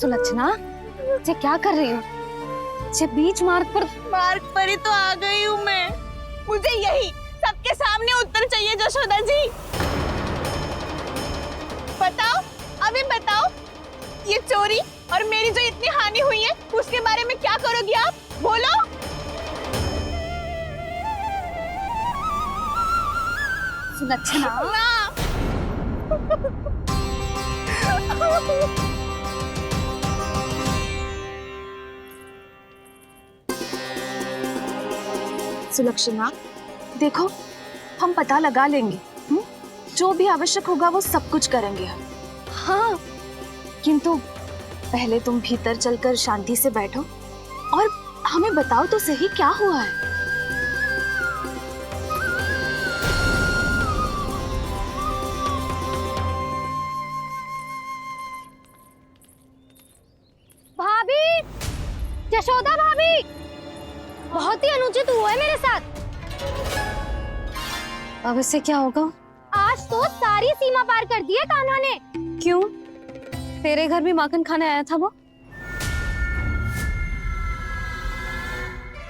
सुलक्षणा, ये क्या कर रही हो? ये बीच मार्ग पर ही तो आ गई हूँ मैं। मुझे यही सबके सामने उत्तर चाहिए जशोदा जी। बताओ, अभी बताओ, ये चोरी और मेरी जो इतनी हानि हुई है उसके बारे में क्या करोगी आप? बोलो। सुलक्षणा, सुलक्षणा, देखो हम पता लगा लेंगे, जो भी आवश्यक होगा वो सब कुछ करेंगे हम। हाँ, किंतु पहले तुम भीतर चलकर शांति से बैठो और हमें बताओ तो सही क्या हुआ है। भाभी, यशोदा भाभी, बहुत ही अनुचित हुआ है मेरे साथ। अब इससे क्या होगा? आज तो सारी सीमा पार कर दी है कान्हा ने। क्यों? तेरे घर भी माखन खाने आया था वो?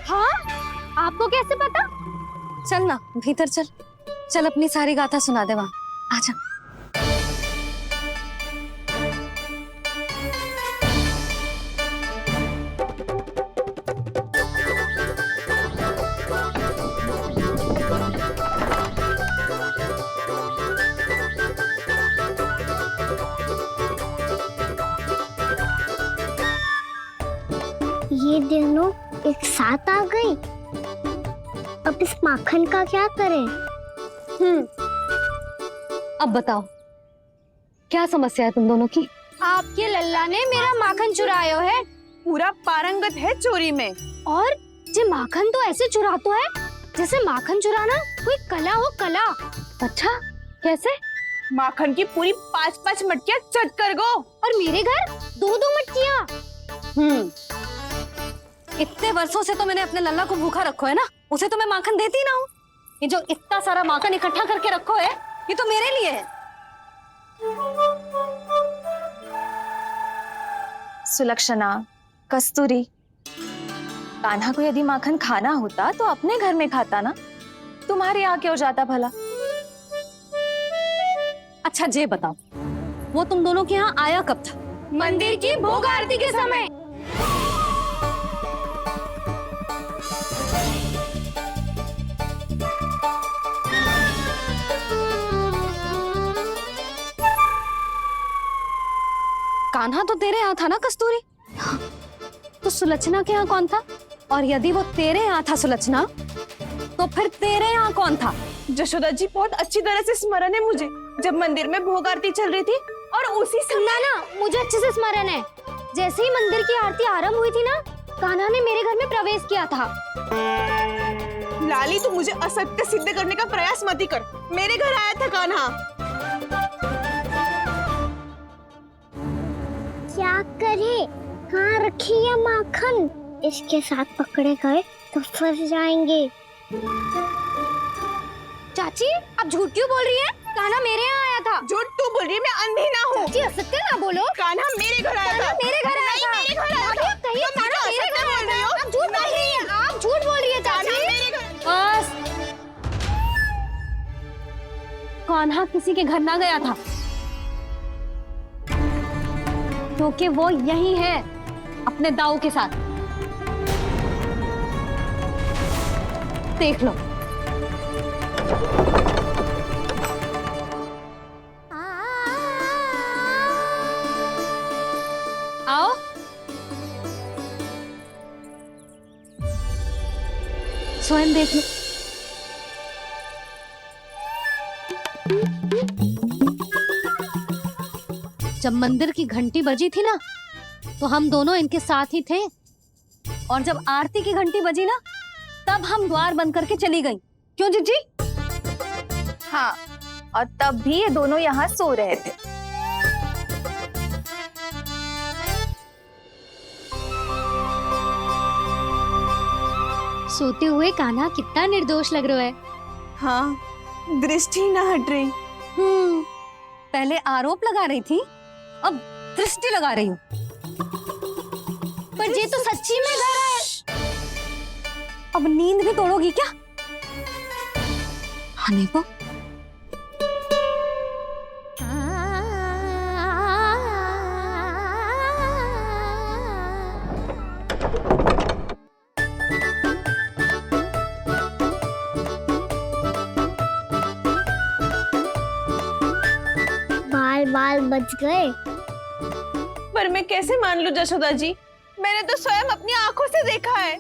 हाँ, आपको कैसे पता? चल ना भीतर चल, चल अपनी सारी गाथा सुना दे वहां। आजा। ये दोनों एक साथ आ गई। अब इस माखन का क्या करें? अब बताओ क्या समस्या है तुम दोनों की? आपके लल्ला ने मेरा माखन चुरायो है। पूरा पारंगत है चोरी में। और ये माखन तो ऐसे चुराता है जैसे माखन चुराना कोई कला हो, कला। अच्छा, कैसे? माखन की पूरी 5-5 मटकियां चट कर गो। और मेरे घर 2-2 मटकियां। इतने वर्षों से तो मैंने अपने लल्ला को भूखा रखो है ना, उसे तो मैं माखन देती ना हूँ। ये जो इतना सारा माखन इकट्ठा करके रखो है, ये तो मेरे लिए है। सुलक्षणा, कस्तूरी, कान्हा को यदि माखन खाना होता तो अपने घर में खाता ना, तुम्हारे यहाँ क्यों जाता भला? अच्छा ये बताओ, वो तुम दोनों के यहाँ आया कब था? मंदिर की भोग आरती के समय। कान्हा तो तेरे यहाँ था ना कस्तूरी? तो सुलक्षणा के यहाँ कौन था? और यदि वो तेरे यहाँ था सुलक्षणा, तो फिर तेरे यहाँ कौन था? जशोदा जी, बहुत अच्छी तरह से स्मरण है मुझे, जब मंदिर में भोग आरती चल रही थी और उसी समय ना, मुझे अच्छे से स्मरण है। जैसे ही मंदिर की आरती आरंभ हुई थी ना, कान्हा ने मेरे घर में प्रवेश किया था। लाली, तू मुझे असत्य सिद्ध करने का प्रयास मत ही कर। मेरे घर आया था कान्हा। क्या करे? कहाँ रखी है माखन? इसके साथ पकड़े गए तो फंस जाएंगे। चाची, आप झूठ क्यों बोल रही हैं? कान्हा मेरे यहाँ आया था। झूठ तू बोल रही है? मैं अंधी ना हूँ। चाची, असत्य ना बोलो। कान्हा मेरे घर आया था। मेरे घर आया था। मेरे घर आया था। कहिए कान्हा मेरे घर आया था। आप झूठ बोल रही हैं। आप झूठ बोल रही हैं चाची। बस, कान्हा किसी के घर ना गया था, क्योंकि वो यही है अपने दाऊ के साथ। देख लो। आओ। स्वयं देख लो। जब मंदिर की घंटी बजी थी ना, तो हम दोनों इनके साथ ही थे, और जब आरती की घंटी बजी ना, तब हम द्वार बंद करके चली गई। क्यों जीजी? हाँ, और तब भी ये दोनों यहाँ सो रहे थे। सोते हुए कान्हा कितना निर्दोष लग रहा है। हाँ, दृष्टि ना हट रही। पहले आरोप लगा रही थी, अब दृष्टि लगा रही हूँ। पर ये तो सच्ची में घर है। अब नींद भी तोड़ोगी क्या? हनी को बाल बच गए। पर मैं कैसे मान लूं जशोदा जी, मैंने तो स्वयं अपनी आंखों से देखा है।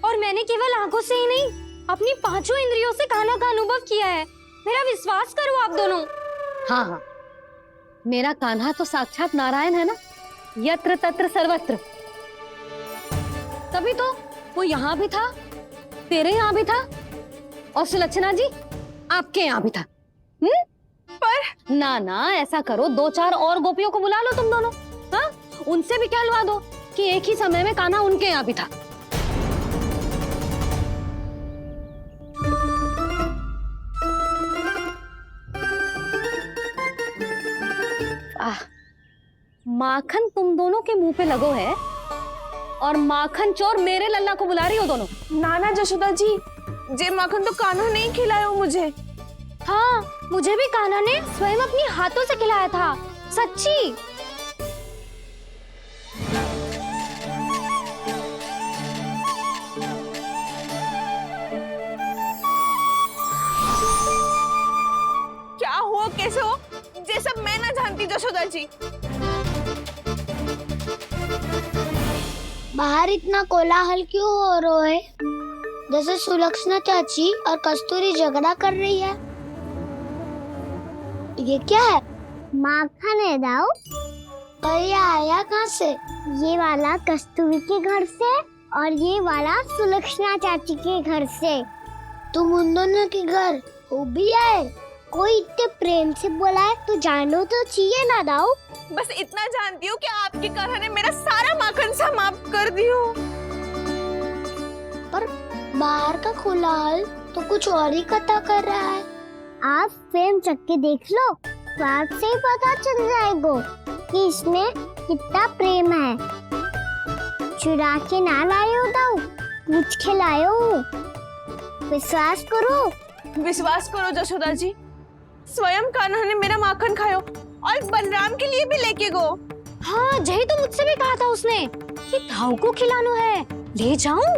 और मैंने केवल आंखों से ही नहीं, अपनी पांचों इंद्रियों से कान्हा का अनुभव किया है। मेरा विश्वास करो आप दोनों। हाँ हाँ, मेरा कान्हा तो साक्षात नारायण है ना, यत्र तत्र सर्वत्र। तभी तो वो यहाँ भी था, तेरे यहाँ भी था, और सुलक्षणा जी आपके यहाँ भी था। पर ना ना, ऐसा करो, 2-4 और गोपियों को बुला लो तुम दोनों। हाँ, उनसे भी कहलवा दो कि एक ही समय में कान्हा उनके यहाँ भी था। माखन तुम दोनों के मुंह पे लगो है, और माखन चोर मेरे लल्ला को बुला रही हो दोनों। नाना जशोदा जी, जे माखन तो कान्हा नहीं खिलाया मुझे। हाँ, मुझे भी कान्हा ने स्वयं अपनी हाथों से खिलाया था, सच्ची। क्या हो कैसे हो, ये सब मैं ना जानती जशोदा जी। बाहर इतना कोलाहल क्यों हो रहा है? जैसे सुलक्षणा चाची और कस्तूरी झगड़ा कर रही है। ये क्या है? माखन है दाऊ। और ये आया कहाँ से? ये वाला कस्तूरी के घर से और ये वाला सुलक्षणा चाची के घर से। तुम उन दोनों के घर हो भी आए? कोई इतने प्रेम से बोला है तो जानो तो चाहिए ना दाऊ। बस इतना जानती हूँ कि आपकी कान्हा ने मेरा सारा माखन समाप्त कर दियो। पर बाहर का कोलाहल तो कुछ और ही कथा कर रहा है। आप फिल्म चख के देख लो, तो आपसे ही पता चल जाएगा कि इसमें कितना प्रेम है। चुरा के ना लाए हो दाऊ, पूछ के लाए हो। विश्वास करो जशोदा जी, स्वयं कान्हा ने मेरा माखन खायो और बलराम के लिए भी लेके गो। हाँ, यही तो मुझसे भी कहा था उसने कि दाऊ को खिलाना है, ले जाऊं।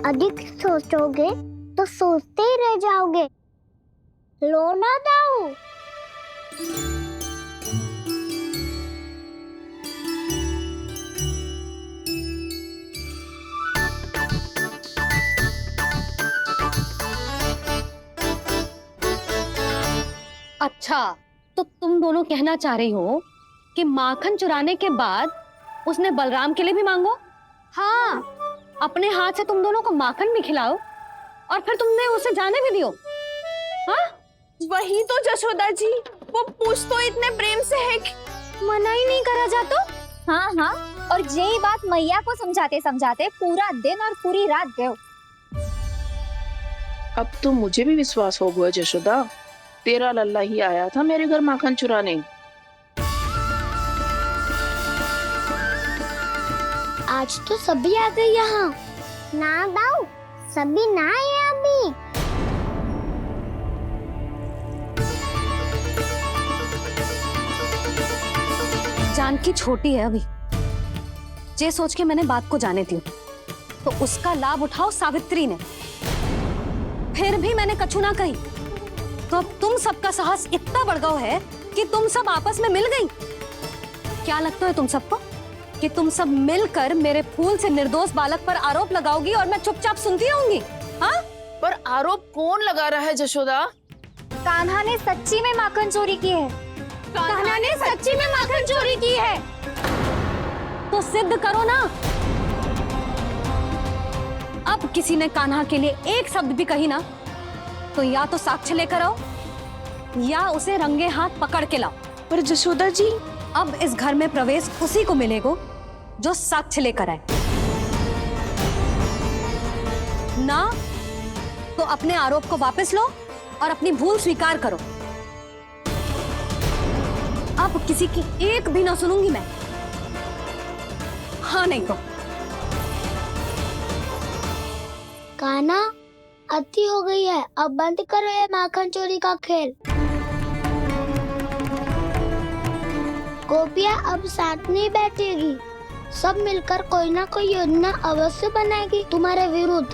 अधिक सोचोगे तो सोचते ही रह जाओगे। लो ना दाऊ। अच्छा, तो तुम दोनों कहना चाह रही हो कि माखन चुराने के बाद उसने बलराम के लिए भी मांगो? हाँ, अपने हाथ से तुम दोनों को माखन भी खिलाओ और फिर तुमने उसे जाने भी दियो। हाँ, वही तो जशोदा जी, वो पूछ तो इतने प्रेम से है कि मना ही नहीं करा जाता। हाँ हाँ, और यही बात मैया को समझाते समझाते पूरा दिन और पूरी रात गए। अब तो मुझे भी विश्वास हो गया जशोदा, तेरा लल्ला ही आया था मेरे घर माखन चुराने। आज तो सभी आ गए यहाँ। ना दाऊ, सभी ना आए अभी। जानकी छोटी है अभी, ये सोच के मैंने बात को जाने दी, तो उसका लाभ उठाओ सावित्री ने। फिर भी मैंने कछु ना कही, तो अब तुम सबका साहस इतना बढ़ गया है कि तुम सब आपस में मिल गई। क्या लगता है तुम सबको कि तुम सब मिलकर मेरे फूल से निर्दोष बालक पर आरोप लगाओगी और मैं चुपचाप सुनती रहूंगी? हाँ? पर आरोप कौन लगा रहा है जशोदा? कान्हा ने सच्ची में माखन चोरी की है। कान्हा ने सच्ची में माखन चोरी की है। तो सिद्ध करो ना। अब किसी ने कान्हा के लिए एक शब्द भी कही ना, तो या तो साक्ष्य लेकर आओ या उसे रंगे हाथ पकड़ के लाओ। पर जशोदा जी, अब इस घर में प्रवेश उसी को मिलेगा जो साक्ष्य लेकर आए। ना तो अपने आरोप को वापस लो और अपनी भूल स्वीकार करो। अब किसी की एक भी ना सुनूंगी मैं। हाँ नहीं तो। कान्हा, अति हो गई है, अब बंद करो ये माखन चोरी का खेल। गोपिया अब साथ नहीं बैठेगी, सब मिलकर कोई ना कोई योजना अवश्य बनाएगी तुम्हारे विरुद्ध।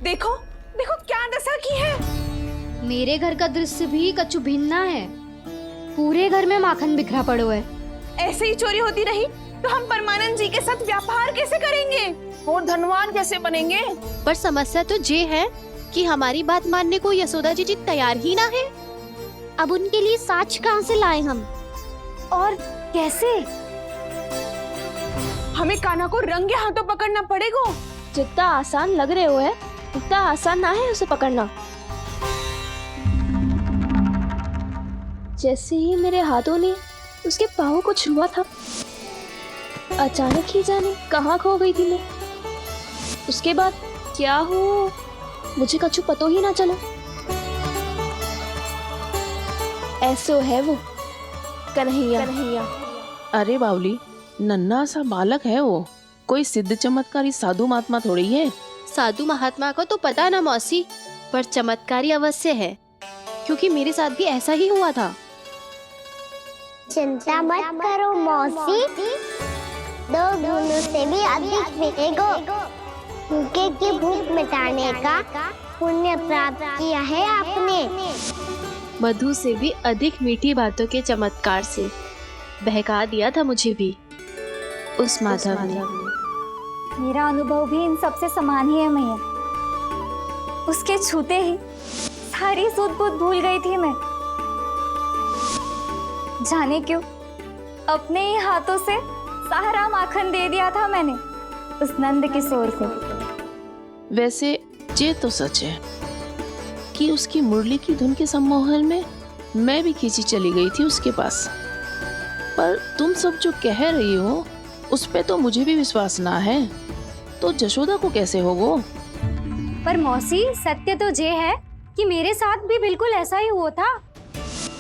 देखो देखो क्या दशा की है। मेरे घर का दृश्य भी कछु भिन्न है। पूरे घर में माखन बिखरा पड़ो है। ऐसे ही चोरी होती रही तो हम परमानंद जी के साथ व्यापार कैसे करेंगे और धनवान कैसे बनेंगे? पर समस्या तो ये है कि हमारी बात मानने को यशोदा जी तैयार ही ना है। अब उनके लिए साक्ष्य कहाँ से लाएं हम? और कैसे? हमें कान्हा को रंगे हाथों पकड़ना पड़ेगा। जितना आसान लग रहे हो है उतना आसान ना है उसे पकड़ना। जैसे ही मेरे हाथों ने उसके पाँव को छुआ था, अचानक ही जाने कहाँ खो गई थी मैं। उसके बाद क्या हो मुझे कछु पतो ही ना चला। ऐसो है वो कन्हैया। अरे बावली, नन्हा सा बालक है वो, कोई सिद्ध चमत्कारी साधु महात्मा थोड़ी है। साधु महात्मा को तो पता ना मौसी, पर चमत्कारी अवश्य है, क्योंकि मेरे साथ भी ऐसा ही हुआ था। चिंता मत करो मौसी, 2 गुणों से भी अधिक मिलेगा। भूखे की भूख मिटाने का पुण्य प्राप्त किया है आपने। मधु से भी अधिक मीठी बातों के चमत्कार से बहका दिया था मुझे भी उस माधव ने। मेरा अनुभव भी इन सबसे समान ही है मैया। उसके छूते ही सारी सूध बूध भूल गई थी मैं। जाने क्यों अपने ही हाथों से सारा माखन दे दिया था मैंने उस नंद किशोर को। वैसे ये तो सच है कि उसकी मुरली की धुन के सम्मोहन में मैं भी खींची चली गई थी उसके पास। पर तुम सब जो कह रही हो उस पे तो मुझे भी विश्वास ना है, तो जशोदा को कैसे होगो? पर मौसी, सत्य तो ये है कि मेरे साथ भी बिल्कुल ऐसा ही हुआ था।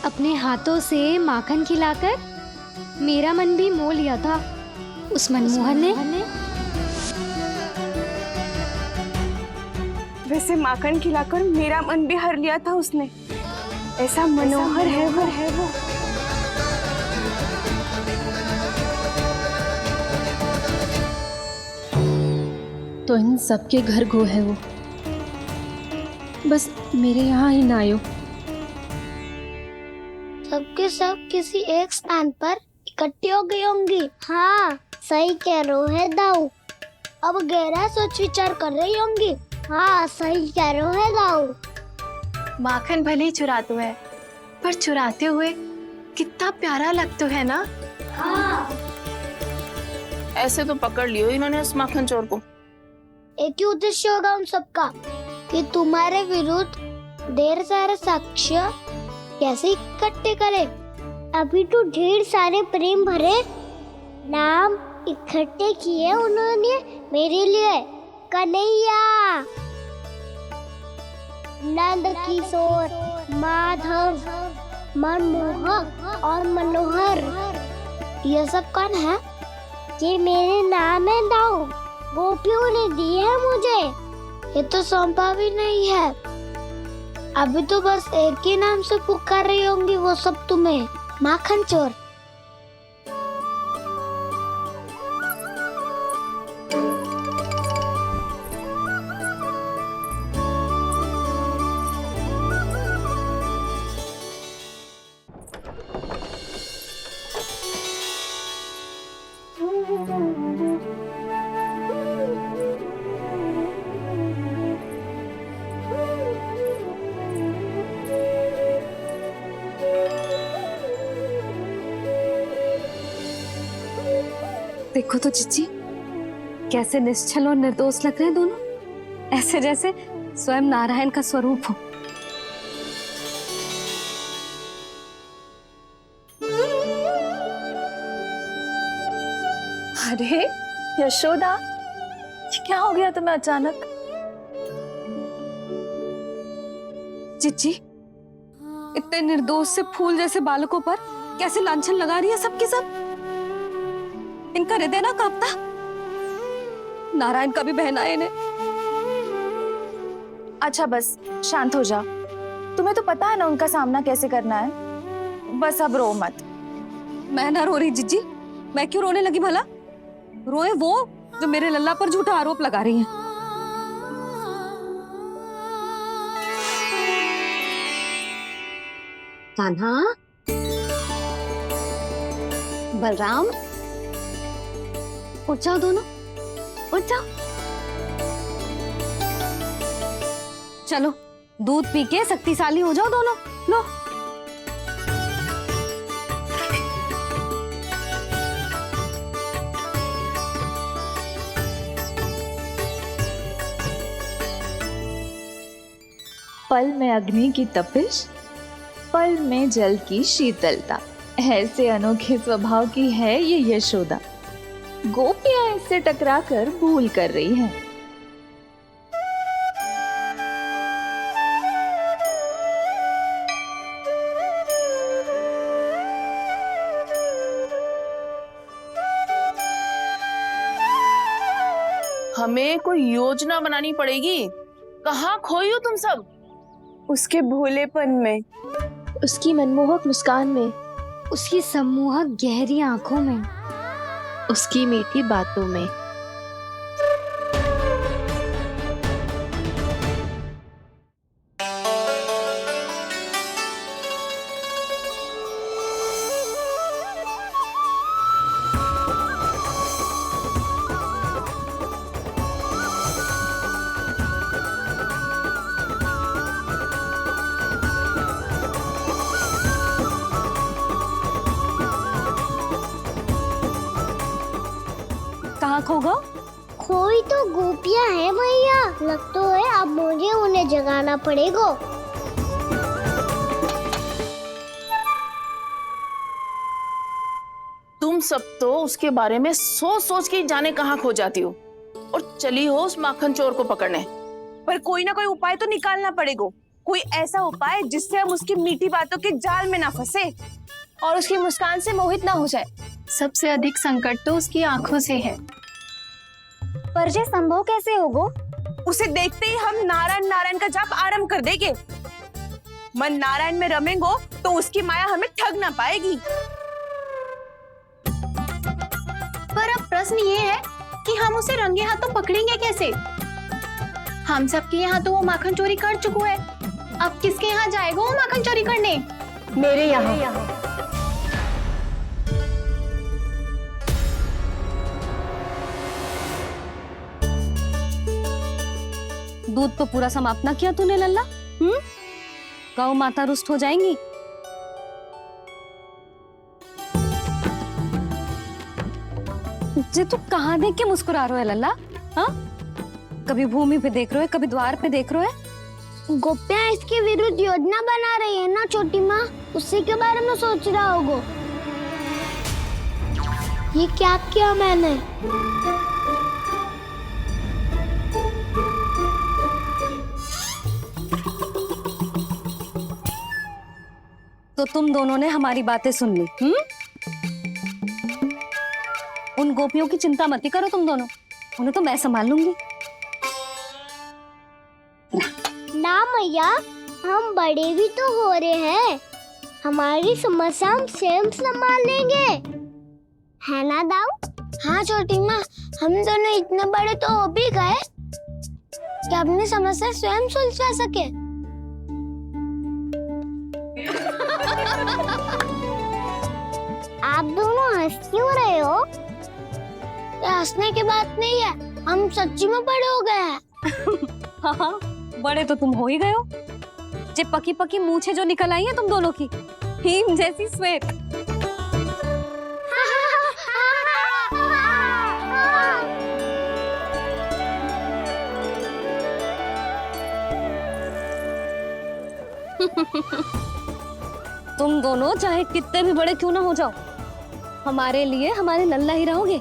अपने हाथों से माखन खिलाकर मेरा मन भी मोह लिया था उस मनमोहन ने। वैसे माखन खिलाकर मेरा मन भी हर लिया था उसने। ऐसा मनोहर है वो। तो इन सबके घर गो है वो, बस मेरे यहाँ ही ना आयो। सबके सब किसी एक स्थान पर इकट्ठी हो गई होंगी। हाँ, सही कह रहे है दाऊ। अब गहरा सोच विचार कर रही होंगी। हाँ, सही कह रहे है दाऊ। माखन भले ही चुराते है, पर चुराते हुए कितना प्यारा लगता है ना। ऐसे तो पकड़ लियो इन्होंने उस माखन चोर को। एक ही उद्देश्य होगा उन सबका कि तुम्हारे विरुद्ध ढेर सारे साक्ष्य कैसे इकट्ठे करें। अभी तो ढेर सारे प्रेम भरे नाम इकट्ठे किए उन्होंने मेरे लिए। कन्हैया, नंद किशोर, माधव, मनमोहक और मनोहर, ये सब कौन है? ये मेरे नाम है दाऊ, गोपियों ने दी है मुझे। ये तो सौंपा भी नहीं है। अभी तो बस एक ही नाम से पुकार रही होंगी वो सब तुम्हें, माखन चोर। देखो तो जीजी, कैसे निश्चल और निर्दोष लग रहे हैं दोनों, ऐसे जैसे स्वयं नारायण का स्वरूप हो। अरे यशोदा, ये क्या हो गया तुम्हें अचानक? जीजी, इतने निर्दोष से फूल जैसे बालकों पर कैसे लांछन लगा रही है सबके सब। इनका हृदय ना कांपता। नारायण का भी बहना है इन्हें। अच्छा बस शांत हो जा। तुम्हें तो पता है ना उनका सामना कैसे करना है। बस अब रो मत। मैं ना रो रही जीजी, मैं क्यों रोने लगी भला? रोए वो जो मेरे लल्ला पर झूठा आरोप लगा रही है। कान्हा, बलराम, उठ जाओ दोनों, उठ जाओ। चलो दूध पी के शक्तिशाली हो जाओ दोनों। लो पल में अग्नि की तपिश, पल में जल की शीतलता, ऐसे अनोखे स्वभाव की है ये यशोदा। गोपियां इससे टकराकर भूल कर रही हैं। हमें कोई योजना बनानी पड़ेगी। कहाँ खोई हो तुम सब? उसके भोलेपन में, उसकी मनमोहक मुस्कान में, उसकी सम्मोहक गहरी आंखों में, उसकी मीठी बातों में। कहाँ खो गो? खोई तो गोपियां है भैया। लगता है अब मुझे उन्हें जगाना पड़ेगा। तुम सब तो उसके बारे में सोच सोच के जाने कहाँ खो जाती हो और चली हो उस माखन चोर को पकड़ने। पर कोई ना कोई उपाय तो निकालना पड़ेगा। कोई ऐसा उपाय जिससे हम उसकी मीठी बातों के जाल में ना फंसे और उसकी मुस्कान से मोहित ना हो जाए। सबसे अधिक संकट तो उसकी आंखों से है। पर ये संभव कैसे होगा? उसे देखते ही हम नारायण नारायण का जाप आरंभ कर देंगे। मन नारायण में रमेंगो तो उसकी माया हमें ठग ना पाएगी। पर अब प्रश्न ये है कि हम उसे रंगे हाथों पकड़ेंगे कैसे? हम सबके यहाँ तो वो माखन चोरी कर चुका है। अब किसके यहाँ जाएगा वो माखन चोरी करने? मेरे यहाँ। दूध तो पूरा समाप्त ना किया तूने लल्ला। गौ माता रुष्ट हो जाएंगी। जे तू कहाँ देख के मुस्कुरा रहे हो लल्ला? हाँ, कभी भूमि पे देख रहे हो, कभी द्वार पे देख रहे हो। गोपियां इसके विरुद्ध योजना बना रही है ना छोटी माँ, उसी के बारे में सोच रहा होगा। ये क्या किया मैंने? तो तुम दोनों ने हमारी बातें सुन ली। उन गोपियों की चिंता मत करो तुम दोनों, उन्हें तो मैं संभाल लूंगी। ना मैया, हम बड़े भी तो हो रहे हैं। हमारी समस्या हम स्वयं संभाल लेंगे, है ना दाऊ? हाँ छोटी माँ, हम दोनों इतने बड़े तो हो भी गए कि अपनी समस्या स्वयं सुलझा सके। आप दोनों हंस क्यों रहे हो? ये हंसने की बात नहीं है, हम सच्ची में बड़े हो गए हैं। हाँ, बड़े तो तुम हो ही गए हो। जे पकी पकी मूछें जो निकल आई हैं तुम दोनों की, हिम जैसी श्वेत। तुम दोनों चाहे कितने भी बड़े क्यों ना हो जाओ, हमारे लिए हमारे लल्ला ही रहोगे।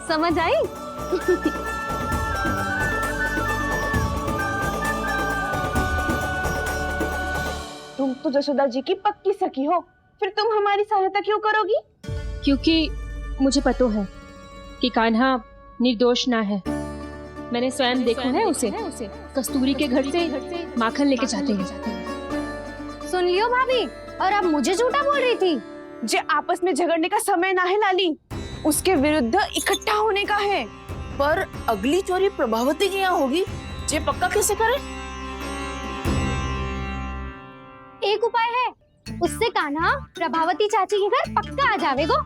समझ आई? तुम तो जसोदा जी की पक्की सखी हो, फिर तुम हमारी सहायता क्यों करोगी? क्योंकि मुझे पता है कि कान्हा निर्दोष ना है। मैंने स्वयं देखा है उसे कस्तूरी के घर से माखन लेके जाते हैं। सुन लियो भाभी, और अब मुझे झूठा बोल रही थी। जे आपस में झगड़ने का समय ना है लाली, उसके विरुद्ध इकट्ठा होने का है। पर अगली चोरी प्रभावती की यहाँ होगी, जे पक्का कैसे करे? एक उपाय है, उससे कान्हा प्रभावती चाची के घर पक्का आ जावेगो।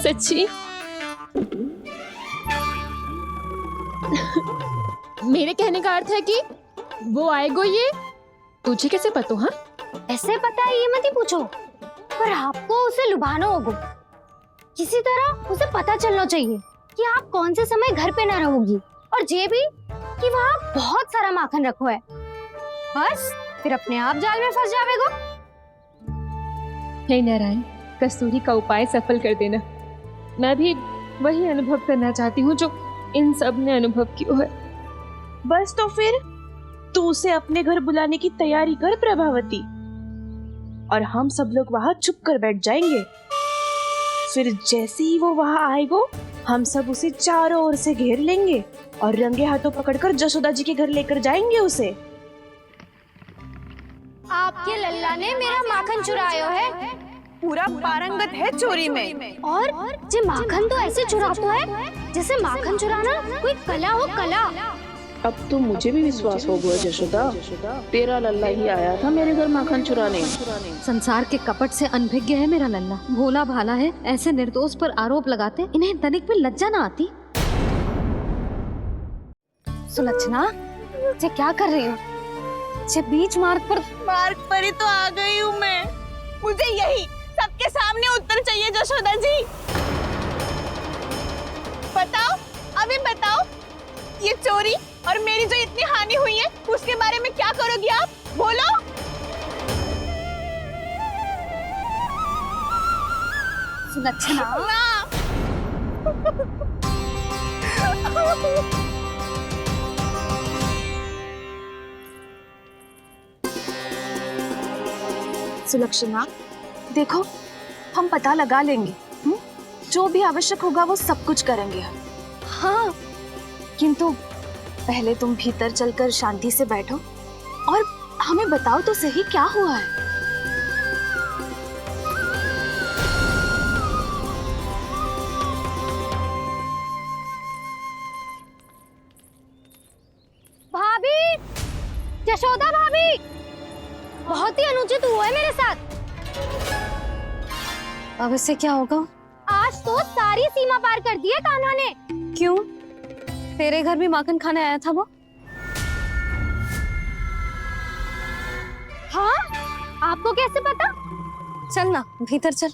सच्ची? मेरे कहने का अर्थ है कि वो आएगो। ये तुझे कैसे पता? हाँ, ऐसे पता है ये मत ही पूछो, पर आपको उसे लुभाना होगा। किसी तरह उसे पता चलना चाहिए कि आप कौन से समय घर पे ना रहोगी, और ये भी कि वहाँ बहुत सारा माखन रखो है। बस फिर अपने आप जाल में फंस जावेगो। हे नारायण, कस्तूरी का उपाय सफल कर देना। मैं भी वही अनुभव करना चाहती हूँ जो इन सब ने अनुभव किया है। बस तो फिर तू उसे अपने घर बुलाने की तैयारी कर प्रभावती, और हम सब लोग वहाँ चुप कर बैठ जाएंगे। फिर जैसे ही वो वहाँ आएगो, हम सब उसे चारों ओर से घेर लेंगे और रंगे हाथों पकड़कर जशोदा जी के घर लेकर जाएंगे उसे। आपके लल्ला ने मेरा माखन चुरायो है, पूरा पारंगत है चोरी में। और जे माखन तो ऐसे चुराता है जैसे माखन चुराना कोई कला हो, कला। अब तो मुझे भी विश्वास हो गया जशोदा, तेरा लल्ला ही आया था मेरे घर माखन चुराने। संसार के कपट से अनभिज्ञ है मेरा लल्ला, भोला भाला है। ऐसे निर्दोष पर आरोप लगाते इन्हें तनिक भी लज्जा ना आती। सुलक्षणा, ये क्या कर रही हो? ये बीच मार्ग पर ही तो आ गई हूँ मैं। मुझे यही सबके सामने उत्तर चाहिए जशोदा जी। बताओ, अभी बताओ, ये चोरी और मेरी जो इतनी हानि हुई है उसके बारे में क्या करोगी आप? बोलो। सुलक्षणा, सुलक्षणा, देखो हम पता लगा लेंगे। जो भी आवश्यक होगा वो सब कुछ करेंगे हम। हाँ, किंतु पहले तुम भीतर चलकर शांति से बैठो और हमें बताओ तो सही क्या हुआ है। भाभी, यशोदा भाभी, बहुत ही अनुचित हुआ है मेरे साथ। अब इससे क्या होगा? आज तो सारी सीमा पार कर दी है कान्हा ने। क्यों? तेरे घर भी माखन खाने आया था वो? हाँ, आपको कैसे पता? चल ना भीतर चल,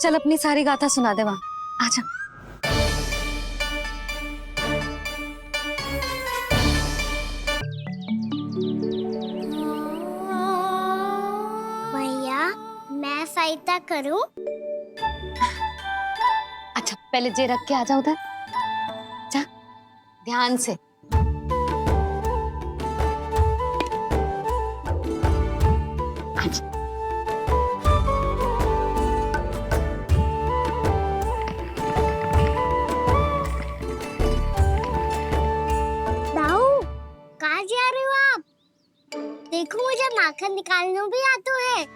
चल अपनी सारी गाथा सुना दे वहाँ। आजा। भैया, मैं सहायता करूं? अच्छा पहले जे रख के आ जा उधर, जा ध्यान से। अच्छा। दाऊ, कहाँ जा रहे हो आप? देखो मुझे माखन निकालना भी आता है।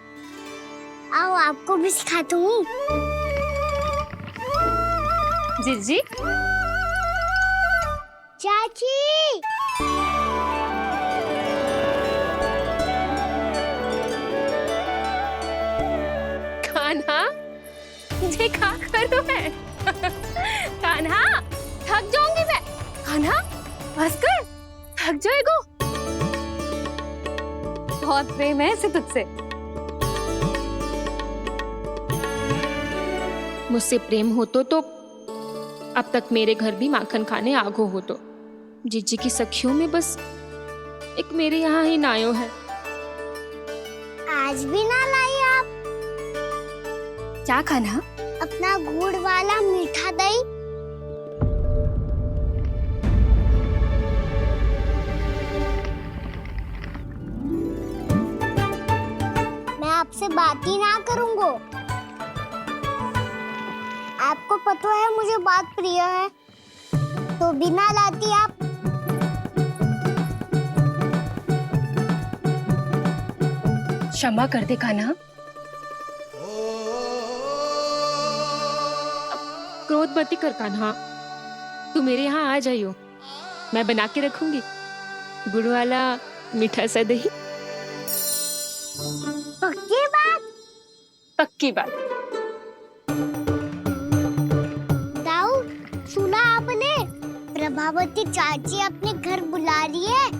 आओ आपको भी सिखाता हूँ। जीजी, चाची, कान्हा, ये क्या करो है? कान्हा, थक जाऊंगी मैं। कान्हा, बस कर, थक जाएगो। बहुत प्रेम है इसे तुझसे। मुझसे प्रेम हो तो अब तक मेरे घर भी माखन खाने आगो हो तो। जीजी की सखियों में बस एक मेरे यहाँ ही नायो है। आज भी ना लाई आप? क्या खाना? अपना गुड़ वाला मीठा दही। मैं आपसे बात ही ना करूंगा। आपको पता है मुझे बात प्रिय है, तो बिना लाती आप। क्षमा कर दे कान्हा। क्रोध मत कर कान्हा, तू मेरे यहाँ आ जाइयो, मैं बना के रखूंगी गुड़ वाला मीठा सा दही। पक्की बात? पक्की बात। दाऊ, सुना आपने? प्रभावती चाची अपने घर बुला रही है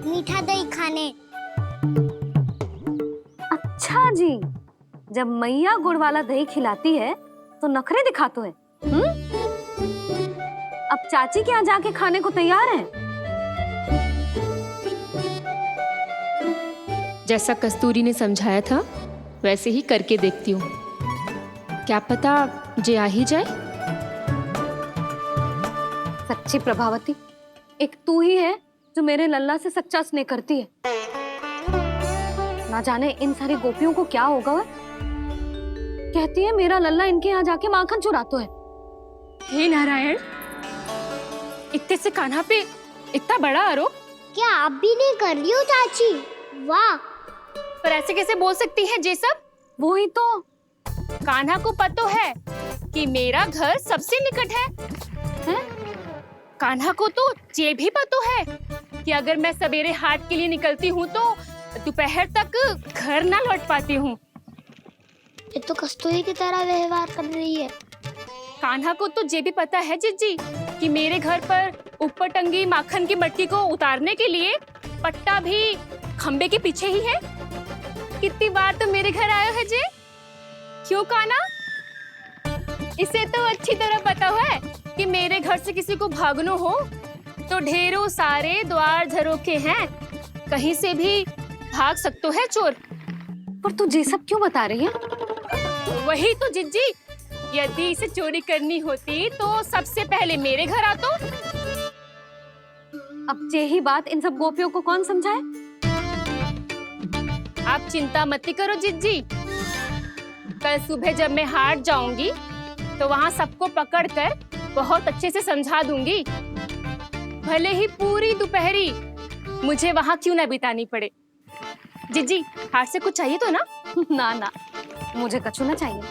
मीठा दही खाने। अच्छा जी, जब मैया गुड़ वाला दही खिलाती है तो नखरे दिखाते हैं। अब चाची के यहाँ जाके खाने को तैयार हैं। जैसा कस्तूरी ने समझाया था वैसे ही करके देखती हूँ, क्या पता जे आ ही जाए। सच्ची प्रभावती, एक तू ही है जो मेरे लल्ला से सच्चा स्नेह करती है। ना जाने इन सारी गोपियों को क्या होगा। वह कहती है मेरा लल्ला इनके यहाँ जाके माखन चुराता है। हे नारायण, इतने से कान्हा पे इतना बड़ा आरोप। क्या आप भी नहीं कर रही हो चाची? वाह! पर ऐसे कैसे बोल सकती है जे सब? वो ही तो। कान्हा को पता है कि मेरा घर सबसे निकट है? कान्हा को तो ये भी पता है कि अगर मैं सवेरे हाट के लिए निकलती हूँ तो दोपहर तक घर ना लौट पाती हूँ। ये तो कस्तूरी की तरह व्यवहार कर रही है। कान्हा को तो ये भी पता है जिज्जी कि मेरे घर पर ऊपर टंगी माखन की मटकी को उतारने के लिए पट्टा भी खंबे के पीछे ही है। कितनी बार तो मेरे घर आयो है जे। क्यों कान्हा? इसे तो अच्छी तरह पता है कि मेरे घर से किसी को भागनो हो तो ढेरों सारे द्वार झरोखे हैं, कहीं से भी भाग सकते है चोर। पर तू ये सब क्यों बता रही है? वही तो जिज्जी, यदि इसे चोरी करनी होती तो सबसे पहले मेरे घर आता। अब यही बात इन सब गोपियों को कौन समझाए? आप चिंता मत करो जिज्जी, कल सुबह जब मैं हाट जाऊंगी तो वहाँ सबको पकड़कर बहुत अच्छे से समझा दूंगी, भले ही पूरी दोपहरी मुझे वहाँ क्यों ना बितानी पड़े। जिज्जी, हाट से कुछ चाहिए तो ना? ना ना, मुझे कछु ना चाहिए।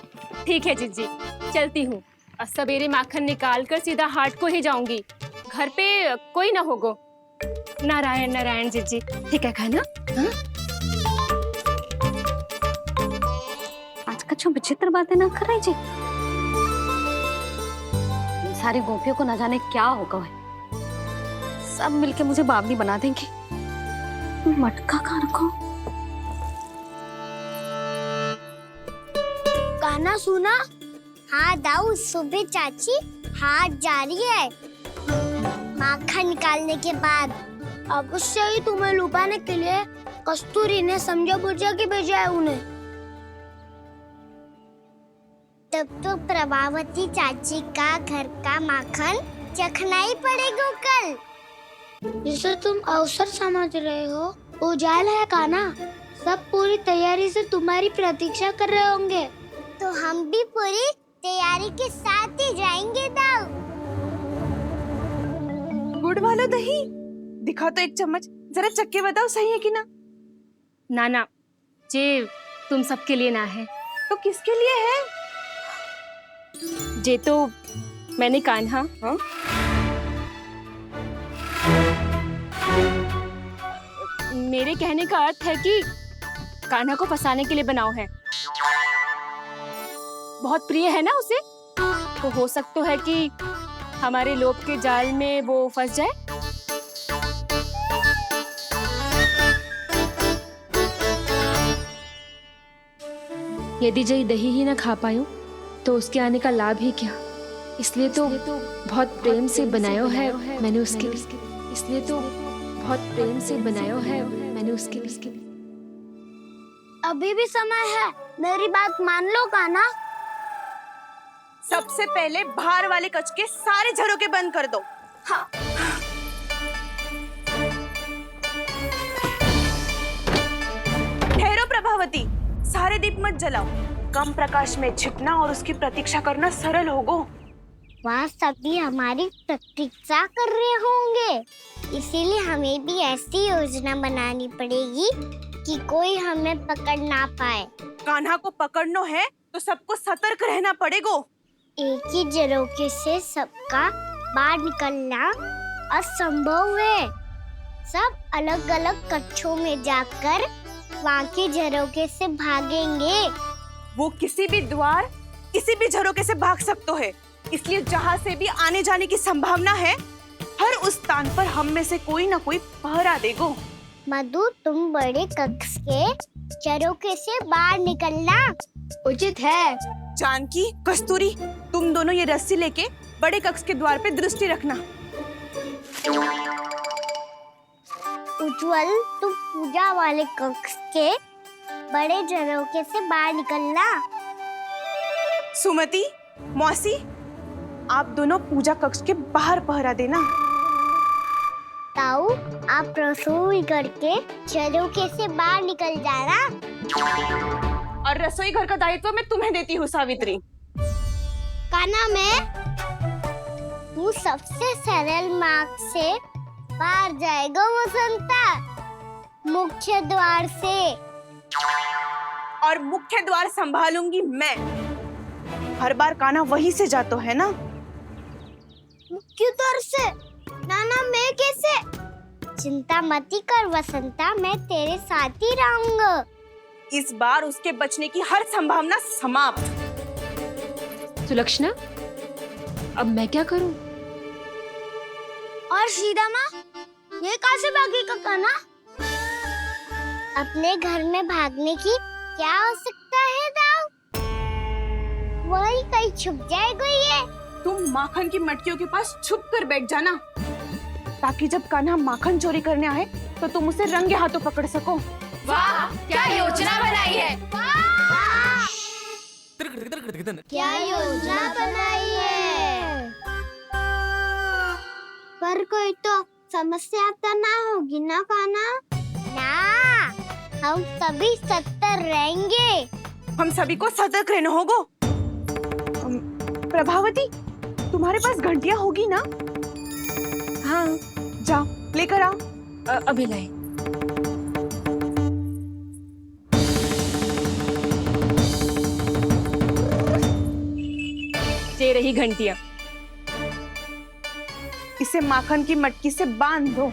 ठीक है जिज्जी, चलती हूँ। और सवेरे माखन निकाल कर सीधा हाट को ही जाऊंगी, घर पे कोई ना होगो। नारायण नारायण जिज्जी, ठीक है खाना? हाँ? आज कछु विचित्र बातें ना कर रही जी। इन सारी गोपियों को न जाने क्या होगा है। सब मिलके मुझे बावली बना देंगे। मटका कहाँ रखो? गाना सुना? हाँ दाऊ, सुबह चाची हाट जा रही है माखन निकालने के बाद। अवश्य ही तुम्हें लुभाने के लिए कस्तूरी ने समझा बुझा के भेजा है उन्हें। तब तो प्रभावती चाची का घर का माखन चखना ही पड़ेगा कल। जिसे तुम अवसर समझ रहे हो वो जाल है कान्हा। सब पूरी तैयारी से तुम्हारी प्रतीक्षा कर रहे होंगे। तो हम भी पूरी तैयारी के साथ ही जाएंगे दाऊ। गुड़ वाला दही दिखाओ तो एक चम्मच, जरा चक्के बताओ सही है कि ना? ना ना, जे तुम सबके लिए ना है। तो किसके लिए है? जे तो मैंने कान्हा। हाँ? मेरे कहने का अर्थ है कि कान्हा को फंसाने के लिए बनाओ है। बहुत प्रिय है ना उसे, तो हो सकता है कि हमारे लोभ के जाल में वो फंस जाए। यदि जय दही ही ना खा पायो तो उसके आने का लाभ ही क्या। इसलिए तो बहुत प्रेम से बनायो है मैंने उसके लिए। इसलिए तो बहुत प्रेम से बनायो है मैंने उसके लिए। अभी भी समय है, मेरी बात मान लो कान्हा। सबसे पहले बाहर वाले कच के सारे झरोके बंद कर दो। हाँ। ठहरो प्रभावती, सारे दीप मत जलाओ। कम प्रकाश में छिपना और उसकी प्रतीक्षा करना सरल होगो। वहाँ सभी हमारी प्रतीक्षा कर रहे होंगे, इसीलिए हमें भी ऐसी योजना बनानी पड़ेगी कि कोई हमें पकड़ ना पाए। कान्हा को पकड़ना है तो सबको सतर्क रहना पड़ेगा। एक ही झरोखे से सबका बाहर निकलना असंभव है। सब अलग अलग कक्षों में जाकर वहाँ के झरोखे से भागेंगे। वो किसी भी द्वार, किसी भी झरोखे से भाग सकते है, इसलिए जहाँ से भी आने जाने की संभावना है, हर उस स्थान पर हम में से कोई ना कोई पहरा देगो। मधु, तुम बड़े कक्ष के झरोखे से बाहर निकलना उचित है। जानकी, कस्तूरी, तुम दोनों ये रस्सी लेके बड़े कक्ष के द्वार पे दृष्टि रखना। उज्जवल, तुम पूजा वाले कक्ष के बड़े झरोखे से बाहर निकलना। सुमति, मौसी, आप दोनों पूजा कक्ष के बाहर पहरा देना। ताऊ, आप रसोई करके झरोखे से बाहर निकल जाना। और रसोई घर का दायित्व मैं तुम्हें देती हूँ सावित्री। कान्हा, तू सबसे सरल मार्ग से बाहर जाएगा वसंता, मुख्य द्वार से। और मुख्य द्वार संभालूंगी मैं। हर बार कान्हा वहीं से जाता है ना। मुख्य द्वार से? नाना, मैं कैसे? चिंता मत कर वसंता, मैं तेरे साथ ही रहूंगा। इस बार उसके बचने की हर संभावना समाप्त। सुलक्षणा, अब मैं क्या करूं? और सीधा माँ, ये कहाँ से भागेगा कान्हा? अपने घर में भागने की क्या हो सकता है दाऊ? वही कहीं छुप जाएगा ये। तुम माखन की मटकियों के पास छुप कर बैठ जाना, ताकि जब कान्हा माखन चोरी करने आए तो तुम उसे रंगे हाथों पकड़ सको। वाह, क्या योजना बनाई है। क्या योजना बनाई है? पर कोई तो समस्या तो ना होगी ना कान्हा? ना, हम सभी सतर्क रहेंगे। हम सभी को सतर्क रहना होगा। प्रभावती, तुम्हारे पास घंटियां होगी ना? हाँ, जाओ लेकर आओ। अभी लाई। ये रही घंटियां। इसे माखन की मटकी से बांध दो,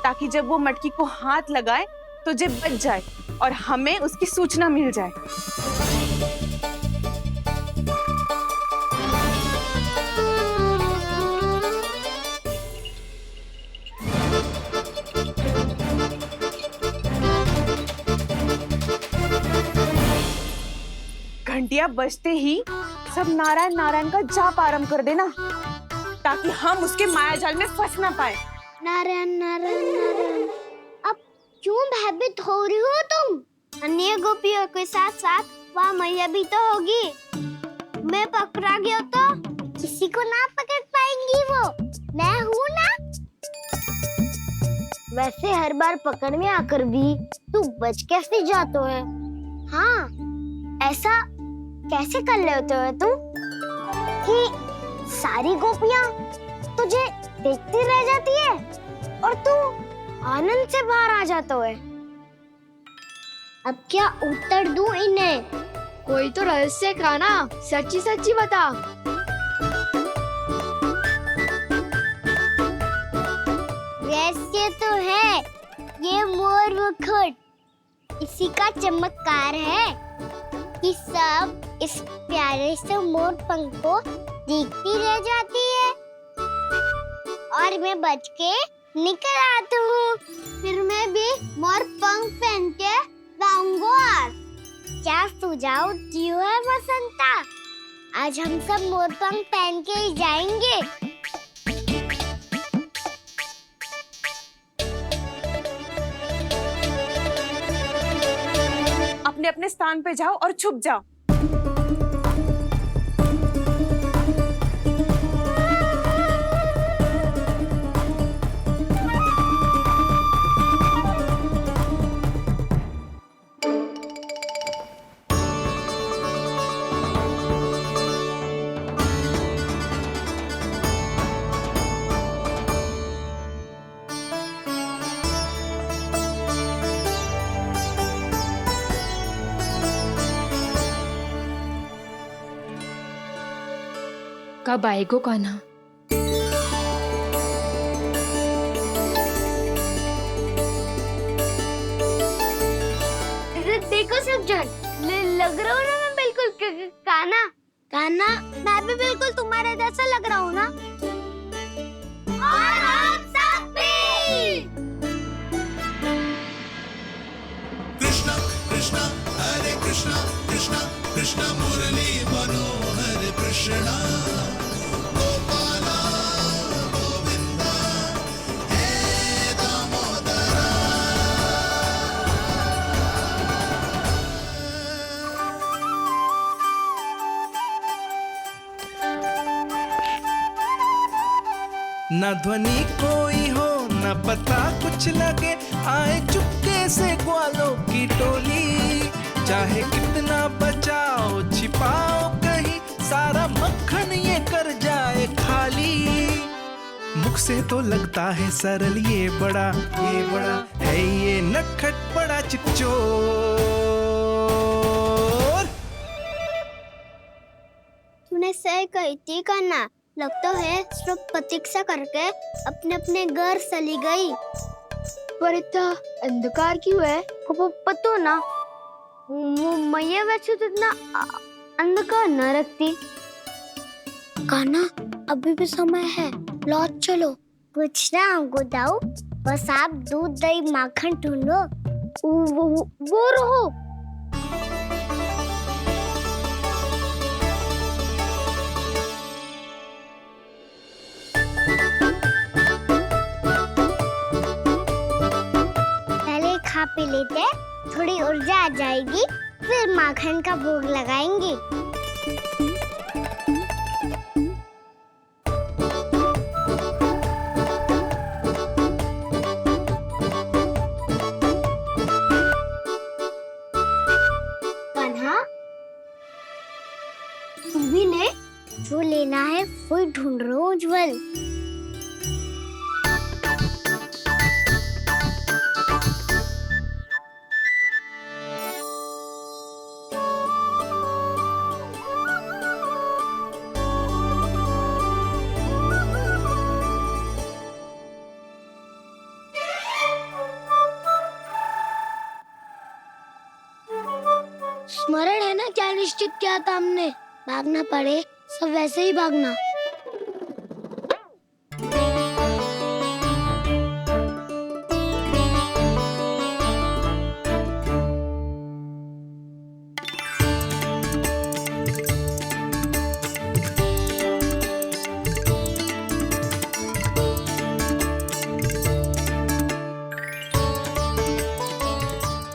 ताकि जब वो मटकी को हाथ लगाए तो जे बच जाए और हमें उसकी सूचना मिल जाए। घंटियां बजते ही सब नारायण नारायण का जाप आरंभ कर देना, ताकि हम उसके मायाजाल में फंस ना पाए। नारायण नारायण नारायण। अब क्यों भयभीत हो रही हो तुम? अन्य गोपियों के साथ साथ वहाँ मैया भी तो होगी। मैं पकड़ा गया तो किसी को ना पकड़ पाएंगी वो। मैं हूँ ना। वैसे हर बार पकड़ने आकर भी तू बच कैसे जाता है? हाँ, ऐसा कैसे कर लेते हो तुम कि सारी गोपियाँ तुझे देखती रह जाती है और तू आनंद से बाहर आ जाता है? अब क्या उत्तर दूं इन्हें? कोई तो रहस्य कान्हा, सच्ची सच्ची बता। रहस्य तो है, ये मोर मुकुट, इसी का चमत्कार है कि सब इस प्यारे से मोर पंख को देखती रह जाती है और मैं बच के निकल आती हूँ। फिर मैं भी मोर पंख पहन के लाऊंगा। क्या सुझाव दियो है वसंता? आज हम सब मोर पंख पहन के ही जाएंगे। अपने अपने स्थान पे जाओ और छुप जाओ। कब आएगो कान्हा? देखो सब जन, लग रहा हूँ ना मैं बिल्कुल कान्हा। कान्हा, मैं भी बिल्कुल तुम्हारे जैसा लग रहा हूँ ना? और हम सब भी। कृष्णा कृष्णा हरे कृष्णा कृष्णा कृष्णा मुरली मनोहर कृष्णा गोपाला गोविंदा हे दामोदरा। न ध्वनि कोई हो न पता कुछ लगे, आए चुपके से ग्वालों की टोली। चाहे कितना बचाओ छिपाओ कहीं, सारा मक्खन ये कर जाए खाली। मुख से तो लगता है सरल, ये बड़ा है ये नटखट बड़ा चिच्चोर। तूने सही कही थी कान्हा, लगता है सिर्फ प्रतीक्षा करके अपने अपने घर चली गई। पर इतना अंधकार क्यों है? पतो ना, मैया वैसे तो इतना अंधकार न रखती। कान्हा, अभी भी समय है, लौट चलो। कुछ ना हमको दाऊ, बस आप दूध दही माखन ढूंढो। वो रहो। खा पी लेते, थोड़ी ऊर्जा आ जाएगी, फिर माखन का भोग लगाएंगे। कान्हा, तू भी ले, जो लेना है वो ढूंढ रहा हूँ उज्जवल। स्मरण है ना क्या निश्चित किया था हमने? भागना पड़े सब वैसे ही भागना।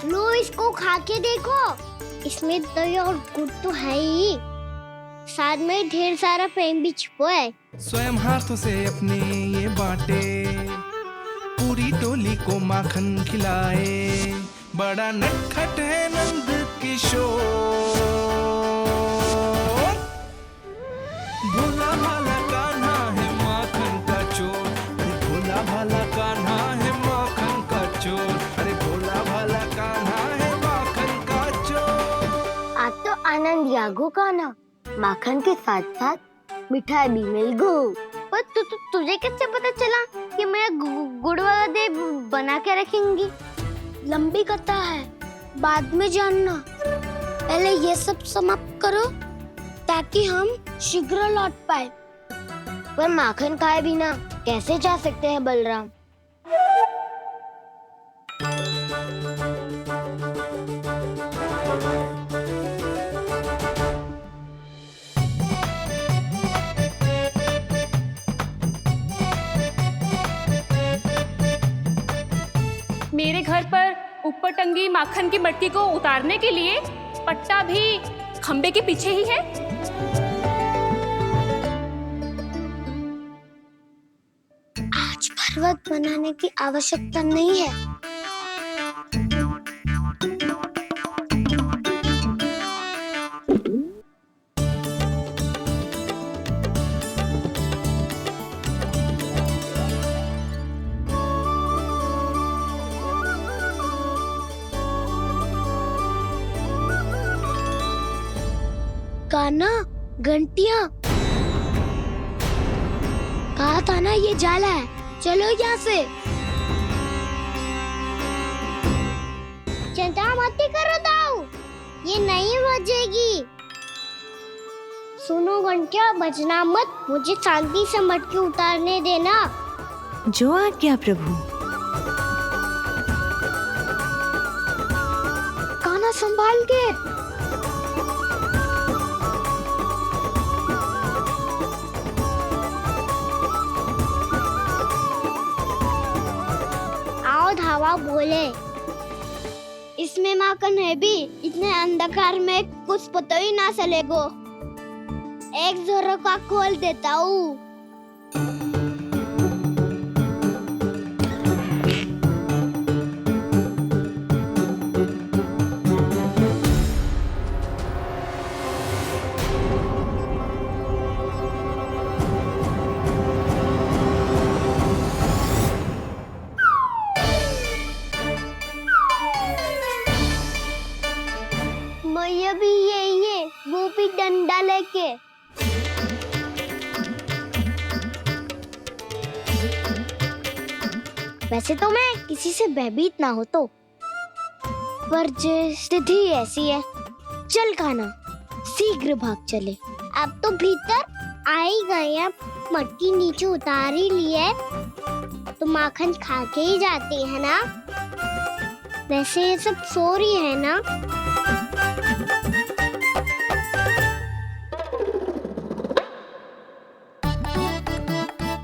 लो इसको खा के देखो, इसमें दही और गुड़ तो है ही, साथ में ढेर सारा प्रेम भी छुपा है। स्वयं हाथों से अपने ये बांटे, पूरी टोली को माखन खिलाए। बड़ा नटखट है नंद किशोर, भोला भाला कान्हा है माखन का चोर। भोला भाला कान्हा है माखन का चोर, अरे भोला भाला कान्हा है माखन का चोर। आज तो आनंद यागो कान्हा, माखन के साथ साथ मिठाई भी मिल गई। पर तुझे कैसे पता चला कि मैं गुड़ वाला दे बना के रखेंगी? लंबी कथा है, बाद में जानना। पहले ये सब समाप्त करो ताकि हम शीघ्र लौट पाए। पर माखन खाए बिना कैसे जा सकते हैं बलराम? मेरे घर पर ऊपर टंगी माखन की मटकी को उतारने के लिए पट्टा भी खंबे के पीछे ही है। आज पर्वत बनाने की आवश्यकता नहीं है। कान्हा, घंटियां, कहा था ना ये जाला है, चलो यहाँ से। चिंता मत करो दाऊ, ये नहीं बजेगी। सुनो घंटिया, बजना मत, मुझे शांति से मटकी उतारने देना। जो आज्ञा प्रभु। कान्हा संभाल के। आओ धावा बोले, इसमें माखन है भी, इतने अंधकार में कुछ पता ही ना चलेगो। एक जोरों का खोल देता हूँ। मैया भी यही है, वो भी डंडा लेके। वैसे तो मैं किसी से भयभीत ना हो तो, पर स्थिति ऐसी है। चल कान्हा, शीघ्र भाग चले। अब तो भीतर आ ही गए हैं, मटकी नीचे उतार ही ली है, तो माखन खा के ही जाते हैं ना। वैसे ये सब सो रही है ना।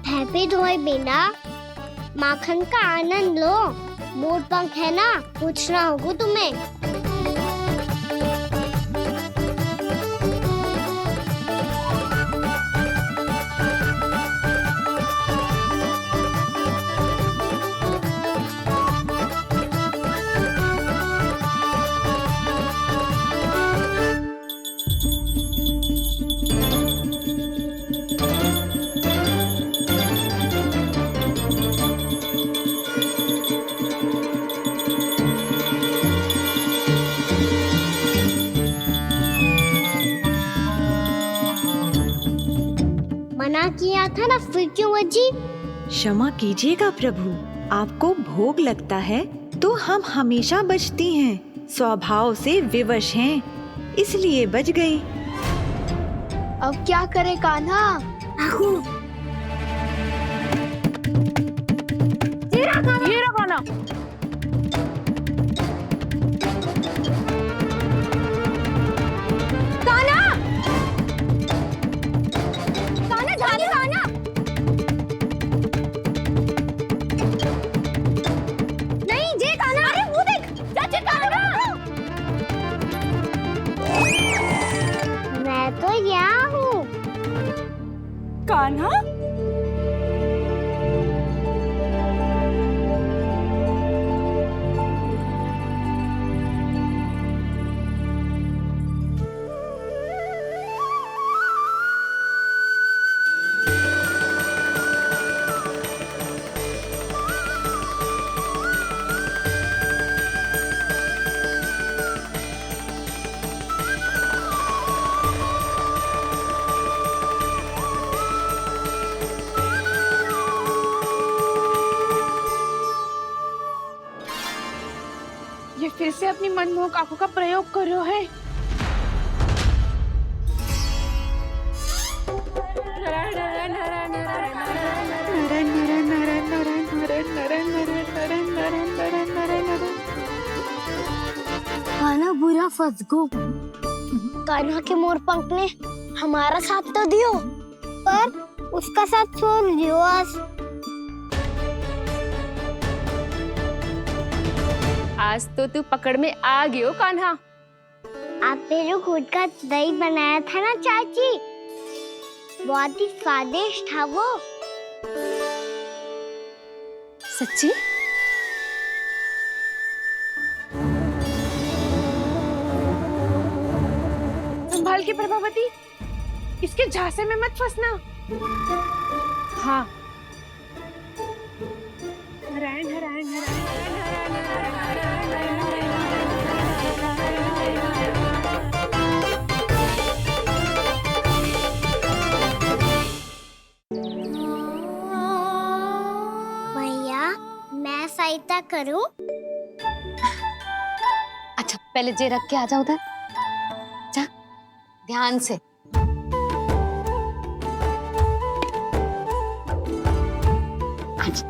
हैप्पी धोए बिना माखन का आनंद लो। मोर पंख है ना, पूछना होगा तुम्हें। मना किया था ना, फिर क्यों बजी? क्षमा कीजिएगा प्रभु, आपको भोग लगता है तो हम हमेशा बजती हैं, स्वभाव से विवश हैं, इसलिए बज गई। अब क्या करे कान्हा? ये रहा कान्हा। मैं तो यहाँ हूँ। कान्हा, ये फिर से अपनी मनमोहक आंखों का प्रयोग कर रहा है। कान्हा बुरा फंस गो। कान्हा के मोर पंख ने हमारा साथ तो दियो, पर उसका साथ छोड़ दियो। आज तो तू पकड़ में आ गयो कान्हा। आपने जो खुद का दही बनाया था ना चाची, बहुत ही स्वादिष्ट था वो। सच्ची? संभाल के प्रभावती, इसके झांसे में मत फंसना। हाँ, हरान हरान करूं? अच्छा पहले जे रख के आ जा उधर, जा ध्यान से। अच्छा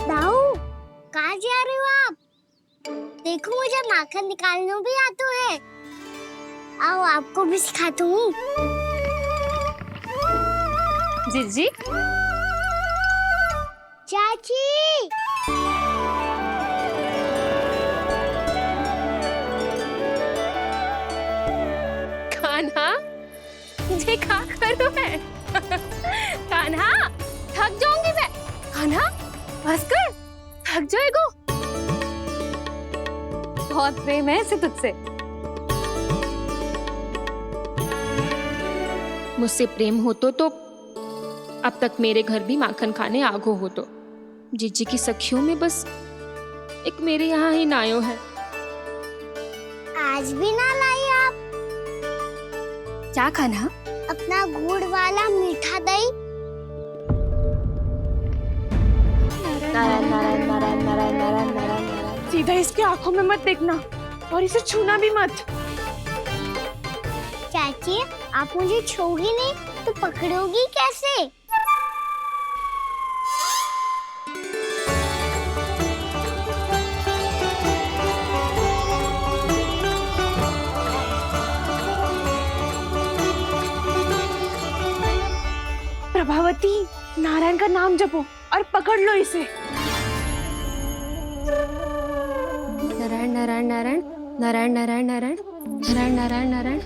दाऊ, कहाँ जा रहे हो आप? देखो मुझे माखन निकालना भी आता है। आओ आपको भी सिखाता हूँ। जिज्जी, चाची, कान्हा ये क्या करो है? कान्हा थक जाऊंगी मैं। कान्हा बस कर, थक जाएगो। बहुत प्रेम है इसे तुझसे। मुझसे प्रेम हो तो अब तक मेरे घर भी माखन खाने आगो हो तो। जीजी की सखियों में बस एक मेरे यहाँ ही नायो है। आज भी ना लाई आप? क्या खाना? अपना गुड़ वाला मीठा दही। नारायण नारायण नारायण नारायण नारायण नारायण। सीधा इसके आंखों में मत देखना और इसे छूना भी मत। चाची, आप मुझे छोड़ोगी नहीं तो पकड़ोगी कैसे? प्रभावती, नारायण का नाम जपो और पकड़ लो इसे। नारायण नारायण नारायण नारायण नारायण नारायण नारायण नारायण नारायण।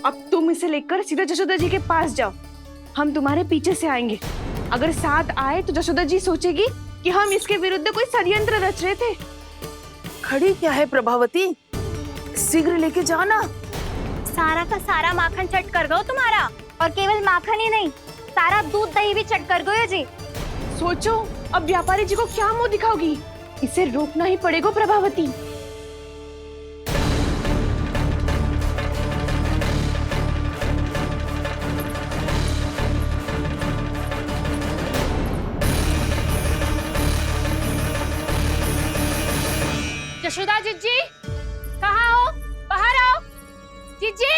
अब तुम इसे लेकर सीधा जशोदा जी के पास जाओ। हम तुम्हारे पीछे से आएंगे। अगर साथ आए तो जशोदा जी सोचेगी कि हम इसके विरुद्ध कोई षड्यंत्र रच रहे थे। खड़ी क्या है प्रभावती, शीघ्र लेके जाना। सारा का सारा माखन चट कर गो तुम्हारा, और केवल माखन ही नहीं, सारा दूध दही भी चट कर गयो जी। सोचो अब व्यापारी जी को क्या मुंह दिखाओगी। इसे रोकना ही पड़ेगा प्रभावती। यशोदा जीजी, कहाँ हो? बाहर आओ जीजी।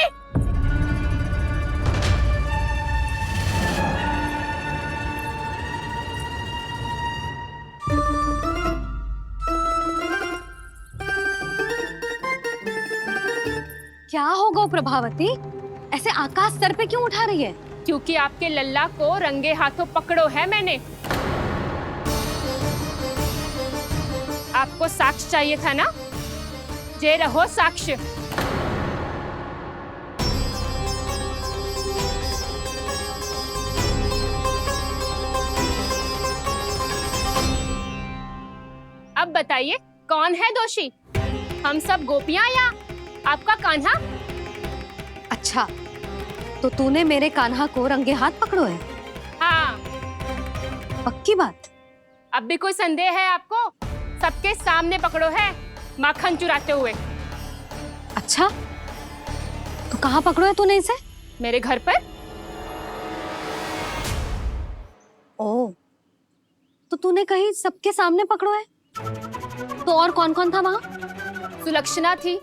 क्या होगा प्रभावती, ऐसे आकाश सर पे क्यों उठा रही है? क्योंकि आपके लल्ला को रंगे हाथों पकड़ो है मैंने। आपको साक्ष्य चाहिए था ना? जे रहो साक्ष्य। अब बताइए कौन है दोषी, हम सब गोपियां या आपका कान्हा? अच्छा, तो तूने मेरे कान्हा को रंगे हाथ पकड़ो है? हाँ। पक्की बात? अब भी कोई संदेह है आपको? सबके सामने पकड़ो है माखन चुराते हुए। अच्छा, तो कहाँ पकड़ो है तूने इसे? मेरे घर पर। ओ, तो तूने कहीं सबके सामने पकड़ो है? तो और कौन कौन था वहाँ? सुलक्षणा थी।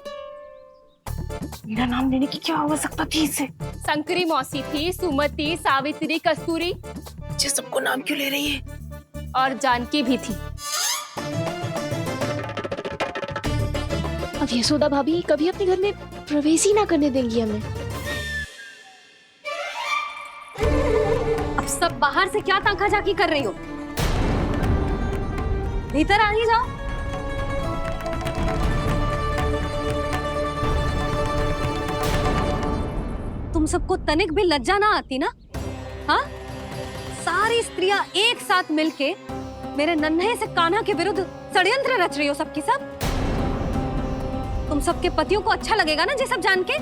मेरा नाम लेने की क्या आवश्यकता थी इसे? संकरी मौसी थी, सुमति, सावित्री, कस्तूरी। ये सबको नाम क्यों ले रही है? और जानकी भी थी। अब यशोदा भाभी कभी अपने घर में प्रवेश ही ना करने देंगी हमें। अब सब बाहर से क्या ताका-झाकी कर रही हो? भीतर आ ही जाओ। तुम सबको तनिक भी लज्जा ना आती ना? हाँ? सारी स्त्रियां एक साथ मिलके मेरे नन्हे से कान्हा के विरुद्ध षड्यंत्र रच रही हो सबकी सब। तुम सबके पतियों को अच्छा लगेगा ना ये सब जान के?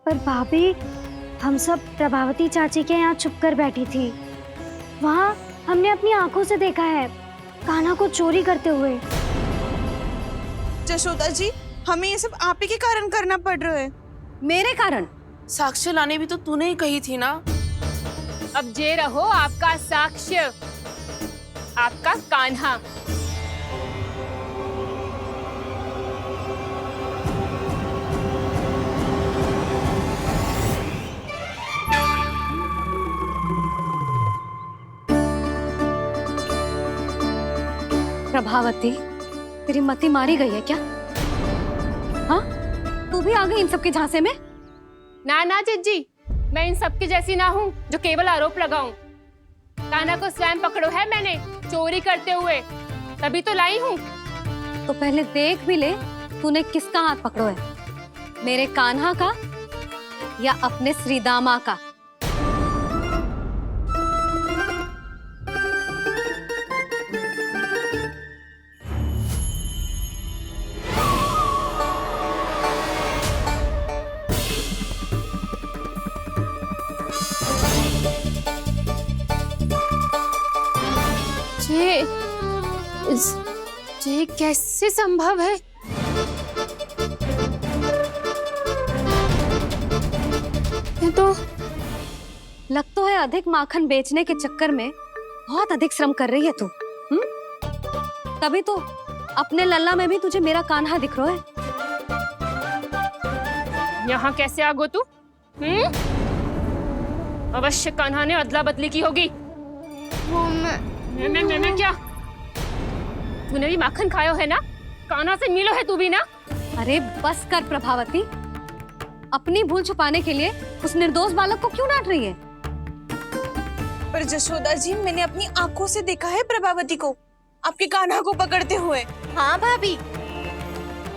पर भाभी, हम सब प्रभावती चाची के यहाँ छुप कर बैठी थी। वहाँ हमने अपनी आंखों से देखा है कान्हा को चोरी करते हुए। जशोदा जी, हमें ये सब आप ही के कारण करना पड़ रहा है। मेरे कारण? साक्ष्य लाने भी तो तूने ही कही थी ना। अब जे रहो आपका साक्ष्य, आपका कान्हा। प्रभावती, तेरी मति मारी गई है क्या? हाँ, तू भी आ गई इन सबके झांसे में? ना ना जिज्जी, मैं इन सबकी जैसी ना हूँ जो केवल आरोप लगाऊं। कान्हा को स्वयं पकड़ो है मैंने चोरी करते हुए, तभी तो लाई हूँ। तो पहले देख भी ले तूने किसका हाथ पकड़ो है, मेरे कान्हा का या अपने श्रीदामा का? ये कैसे संभव है? ये तो लग तो है अधिक माखन बेचने के चक्कर में बहुत अधिक श्रम कर रही है तू। तभी तो अपने लल्ला में भी तुझे मेरा कान्हा दिख रहा है। यहाँ कैसे आ गो तू? अवश्य कान्हा ने अदला बदली की होगी। मैं क्या? तूने भी माखन खायो है ना? कान्हा से मिलो है तू भी ना? अरे बस कर प्रभावती, अपनी भूल छुपाने के लिए उस निर्दोष बालक को क्यों डांट रही है? पर जशोदा जी, मैंने अपनी आंखों से देखा है प्रभावती को आपके कान्हा को पकड़ते हुए। हाँ भाभी,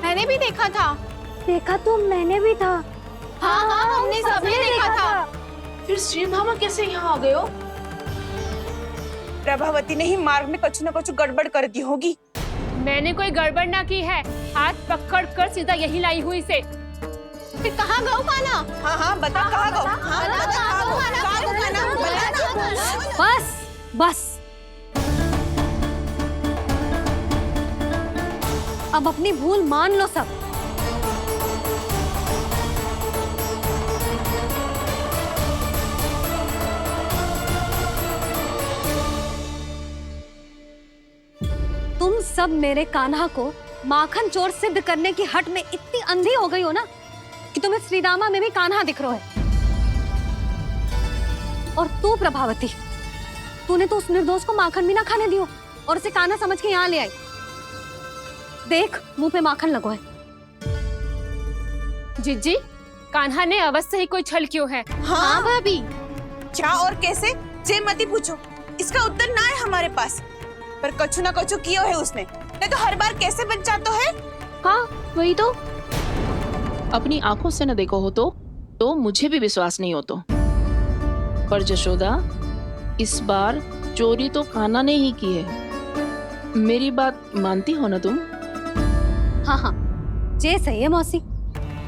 मैंने भी देखा था। देखा तो मैंने भी था। हाँ हाँ, हमने सबने देखा था। फिर श्रीधामा कैसे यहाँ आ गए हो? प्रभावती ने ही मार्ग में कुछ न कुछ गड़बड़ कर दी होगी। मैंने कोई गड़बड़ ना की है, हाथ पकड़ कर सीधा यही लाई हुई से। फिर कहाँ गौ कान्हा? हाँ हाँ, बता कहाँ गौ? हाँ बता कहाँ गौ? कहाँ गौ कान्हा? बता। बस बस, अब अपनी भूल मान लो सब। तुम सब मेरे कान्हा को माखन चोर सिद्ध करने की हट में इतनी अंधी हो गई हो ना कि तुम्हें श्रीदामा में भी कान्हा दिख रहा है। और तू प्रभावती, तूने तो उस निर्दोष को माखन भी ना खाने दियो और उसे कान्हा समझ के यहाँ ले आई। देख, मुंह पे माखन लगो है। जिज्जी, कान्हा ने अवश्य ही कोई छल क्यों है। हाँ भाभी, क्या और कैसे? जे मती पूछो, इसका उत्तर ना है हमारे पास। पर कछु ना कछु किया है उसने, नहीं तो हर बार कैसे बच जाता है। हाँ वही तो। अपनी आंखों से न देखो हो तो मुझे भी विश्वास नहीं हो तो। पर जशोदा, इस बार चोरी तो कान्हा ने ही की है। मेरी बात मानती हो ना तुम? हाँ हाँ, जे सही है मौसी।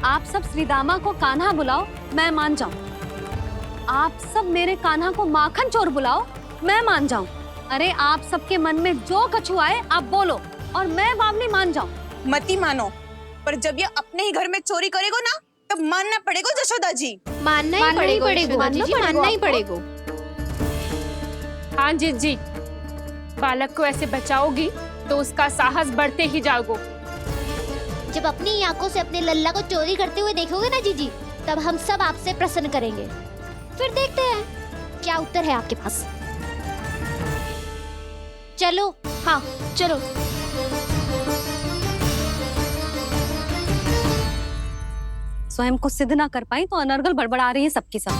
आप सब श्रीदामा को कान्हा बुलाओ, मैं मान जाऊं। आप सब मेरे कान्हा को माखन चोर बुलाओ, मैं मान जाऊं। अरे आप सबके मन में जो कछु आए आप बोलो और मैं बावली मान जाऊं। मती मानो, पर जब ये अपने ही घर में चोरी करेगो ना, तब मानना पड़ेगा जशोदा जी। मानना ही पड़ेगा, मानना ही पड़ेगा। हाँ जिज्जी, बालक को ऐसे बचाओगी तो उसका साहस बढ़ते ही जाओगे। जब अपनी आंखों से अपने लल्ला को चोरी करते हुए देखोगे ना जीजी, तब हम सब आपसे प्रसन्न करेंगे। फिर देखते हैं क्या उत्तर है आपके पास। चलो। हाँ चलो। स्वयं को सिद्ध ना कर पाई तो अनर्गल बड़बड़ा रही है सबकी सब।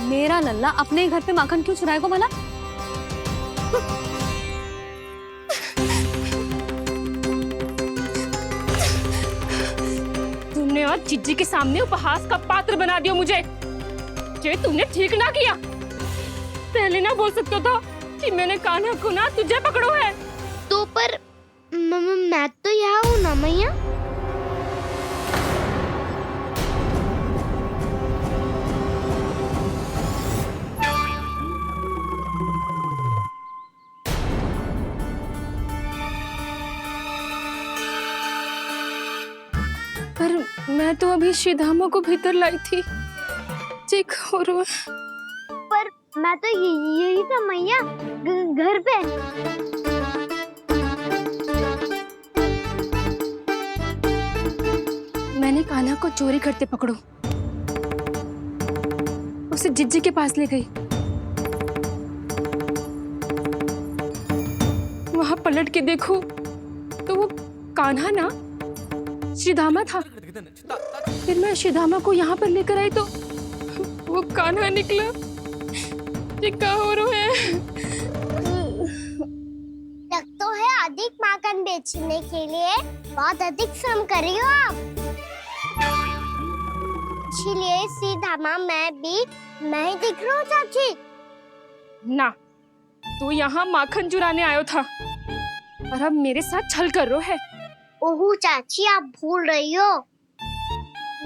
मेरा लल्ला अपने ही घर पे माखन क्यों चुराएगा भला? तुमने आज जिज्जी के सामने उपहास का पात्र बना दिया मुझे। ये तुमने ठीक ना किया। पहले ना बोल सकता था कि मैंने कान्हा को ना तुझे पकड़ो है। तो पर मैं तो यहाँ हूँ ना मैया। पर मैं तो अभी श्रीधामा को भीतर लाई थी। चेक हो रहा है। पर मैं तो यही था मैया, घर पे। मैंने कान्हा को चोरी करते पकड़ो, उसे जिज्जी के पास ले गई। वहां पलट के देखो तो वो कान्हा ना श्रीधामा था। फिर मैं श्रीधामा को यहाँ पर लेकर आई तो वो कान्हा निकला। ये क्या हो रहा है? लग तो है अधिक माखन बेचने के लिए बहुत अधिक श्रम कर रही हो आप। इसीलिए श्रीधामा मैं ही दिख रहा हूँ चाची। ना, तू यहाँ माखन चुराने आयो था और अब मेरे साथ छल कर रहा है। ओह चाची, आप भूल रही हो,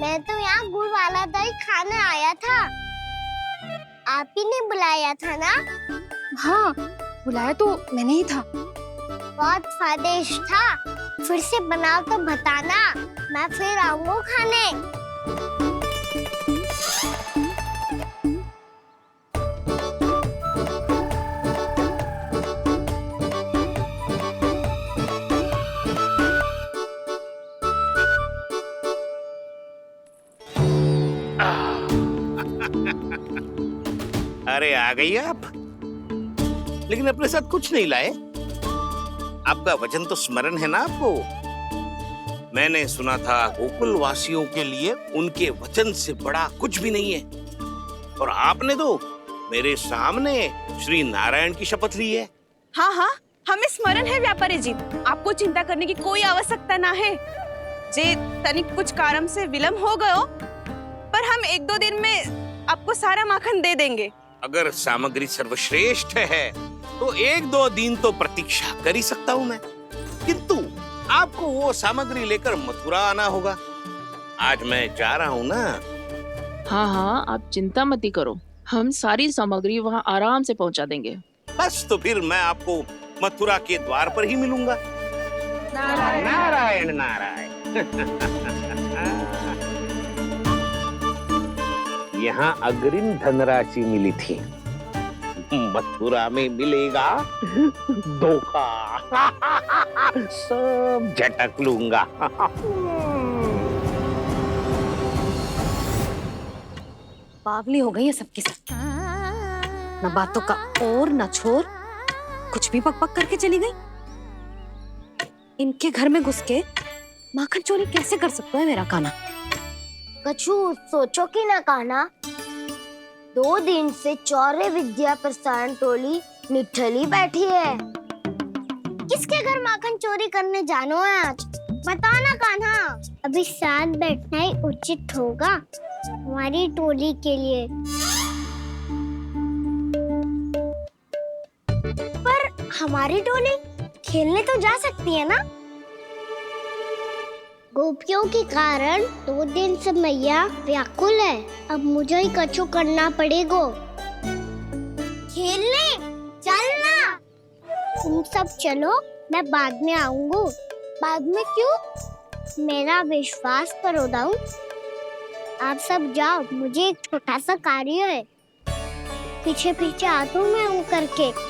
मैं तो यहाँ गुड़ वाला दही खाने आया था। आप ही ने बुलाया था ना? हाँ, बुलाया तो मैंने ही था। बहुत स्वादिष्ट था। फिर से बनाओ तो बताना, मैं फिर आऊंगा खाने। अरे आ गई आप, लेकिन अपने साथ कुछ नहीं लाए। आपका वचन तो स्मरण है ना आपको? मैंने सुना था गोकुल वासियों के लिए उनके वचन से बड़ा कुछ भी नहीं है, और आपने तो मेरे सामने श्री नारायण की शपथ ली है। हाँ हाँ, हमें स्मरण है व्यापारी जी, आपको चिंता करने की कोई आवश्यकता ना है। जे तनिक कुछ कारण से विलंब हो गयो, पर हम 1-2 दिन में आपको सारा माखन दे देंगे। अगर सामग्री सर्वश्रेष्ठ है तो 1-2 दिन तो प्रतीक्षा कर ही सकता हूँ मैं, किंतु आपको वो सामग्री लेकर मथुरा आना होगा। आज मैं जा रहा हूँ ना। हाँ हाँ, आप चिंता मत करो, हम सारी सामग्री वहाँ आराम से पहुँचा देंगे। बस तो फिर मैं आपको मथुरा के द्वार पर ही मिलूंगा। नारायण नारायण। यहाँ अग्रिम धनराशि मिली थी, मथुरा में मिलेगा धोखा। सब झटक लूंगा। बावली हो गई है सबकी सब। न बातों का और न छोर, कुछ भी पक करके चली गई। इनके घर में घुस के माखन चोरी कैसे कर सकता है मेरा कान्हा? कछु सोचो कि ना कान्हा, 2 दिन से चौर्य विद्या प्रसारण टोली निठली बैठी है। किसके घर माखन चोरी करने जानो है आज? बताओ ना कान्हा। अभी साथ बैठना ही उचित होगा हमारी टोली के लिए। पर हमारी टोली खेलने तो जा सकती है ना? गोपियों के कारण 2 दिन से मैया व्याकुल है। अब मुझे ही कछु करना पड़ेगा। खेलने चलना। तुम सब चलो, मैं बाद में आऊंगा। बाद में क्यों? मेरा विश्वास करो दाऊ। आप सब जाओ, मुझे एक छोटा सा कार्य है। पीछे पीछे आता हूँ मैं हूँ करके।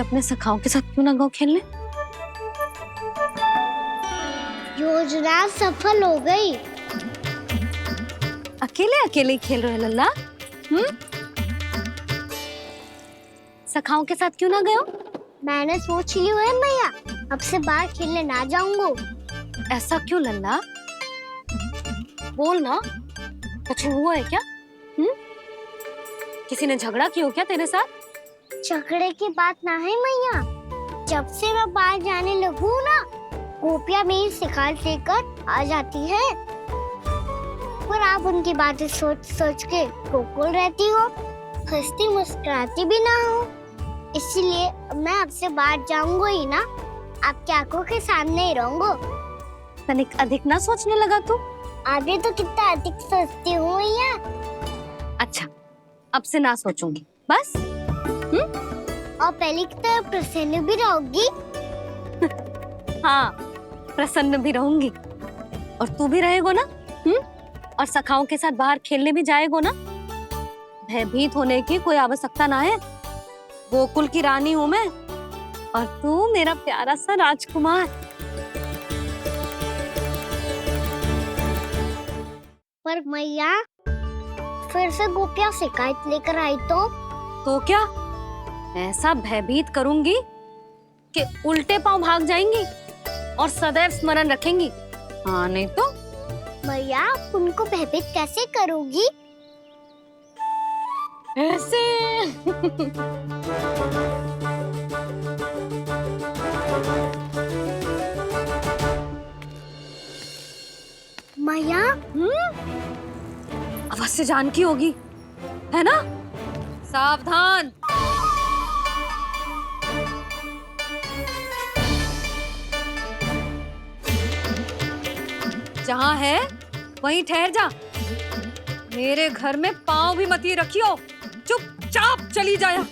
अपने सखाओं के साथ क्यों ना गाँव खेलने? योजना सफल हो गई। अकेले अकेले ही खेल रहे लल्ला? सखाओं के साथ क्यों ना गए हो? मैंने सोच लिया है मैया, अब से बाहर खेलने ना जाऊंगा। ऐसा क्यों लल्ला? बोल ना, कुछ हुआ है क्या? किसी ने झगड़ा किया हो क्या तेरे साथ? झगड़े की बात ना है मैया। जब से मैं बाहर जाने लगू ना, गोपियां मेरी शिकार लेकर आ जाती है। पर आप उनकी बातें सोच सोच के गोकुल रहती हो, हंसती मुस्कुराती भी ना हो। इसलिए मैं आपसे बाहर जाऊंगा ही ना, आपकी आंखों के सामने ही रहूंगा। तनिक अधिक ना सोचने लगा तू? आगे तो कितना अधिक सोचती हूँ मैया। अच्छा, अब से ना सोचूंगी बस। और पहले की तरह प्रसन्न भी रहोगी। हाँ, प्रसन्न भी रहूंगी। और तू भी रहेगो ना? और सखाओं के साथ बाहर खेलने भी जाएगो ना? भयभीत होने की कोई आवश्यकता ना है। गोकुल की रानी हूँ मैं, और तू मेरा प्यारा सा राजकुमार। पर मैया, फिर से गोपियाँ शिकायत लेकर आई तो क्या ऐसा भयभीत करूंगी कि उल्टे पांव भाग जाएंगी और सदैव स्मरण रखेंगी? हाँ नहीं तो? मैया, आप उनको भयभीत कैसे करोगी? ऐसे। मैया, अवश्य जानकी होगी, है ना? सावधान। जहाँ है वहीं ठहर जा। मेरे घर में पाँव भी मत ही रखियो, चुपचाप चली जाया।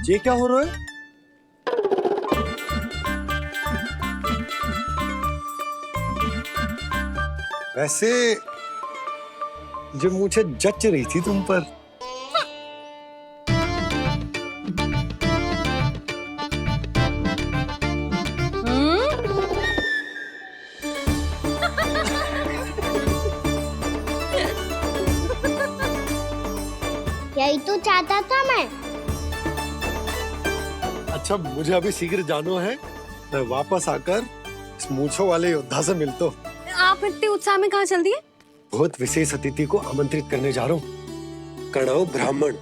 ये क्या हो रहा है? वैसे जो मुझे जच रही थी तुम पर। यही तो चाहता था मैं। अच्छा, मुझे अभी शीघ्र जाना है। मैं वापस आकर इस मूंछों वाले योद्धा से मिलता हूँ। आप इतने उत्साह में कहाँ चल दिए? बहुत विशेष अतिथि को आमंत्रित करने जा रहा हूँ। कणव ब्राह्मण।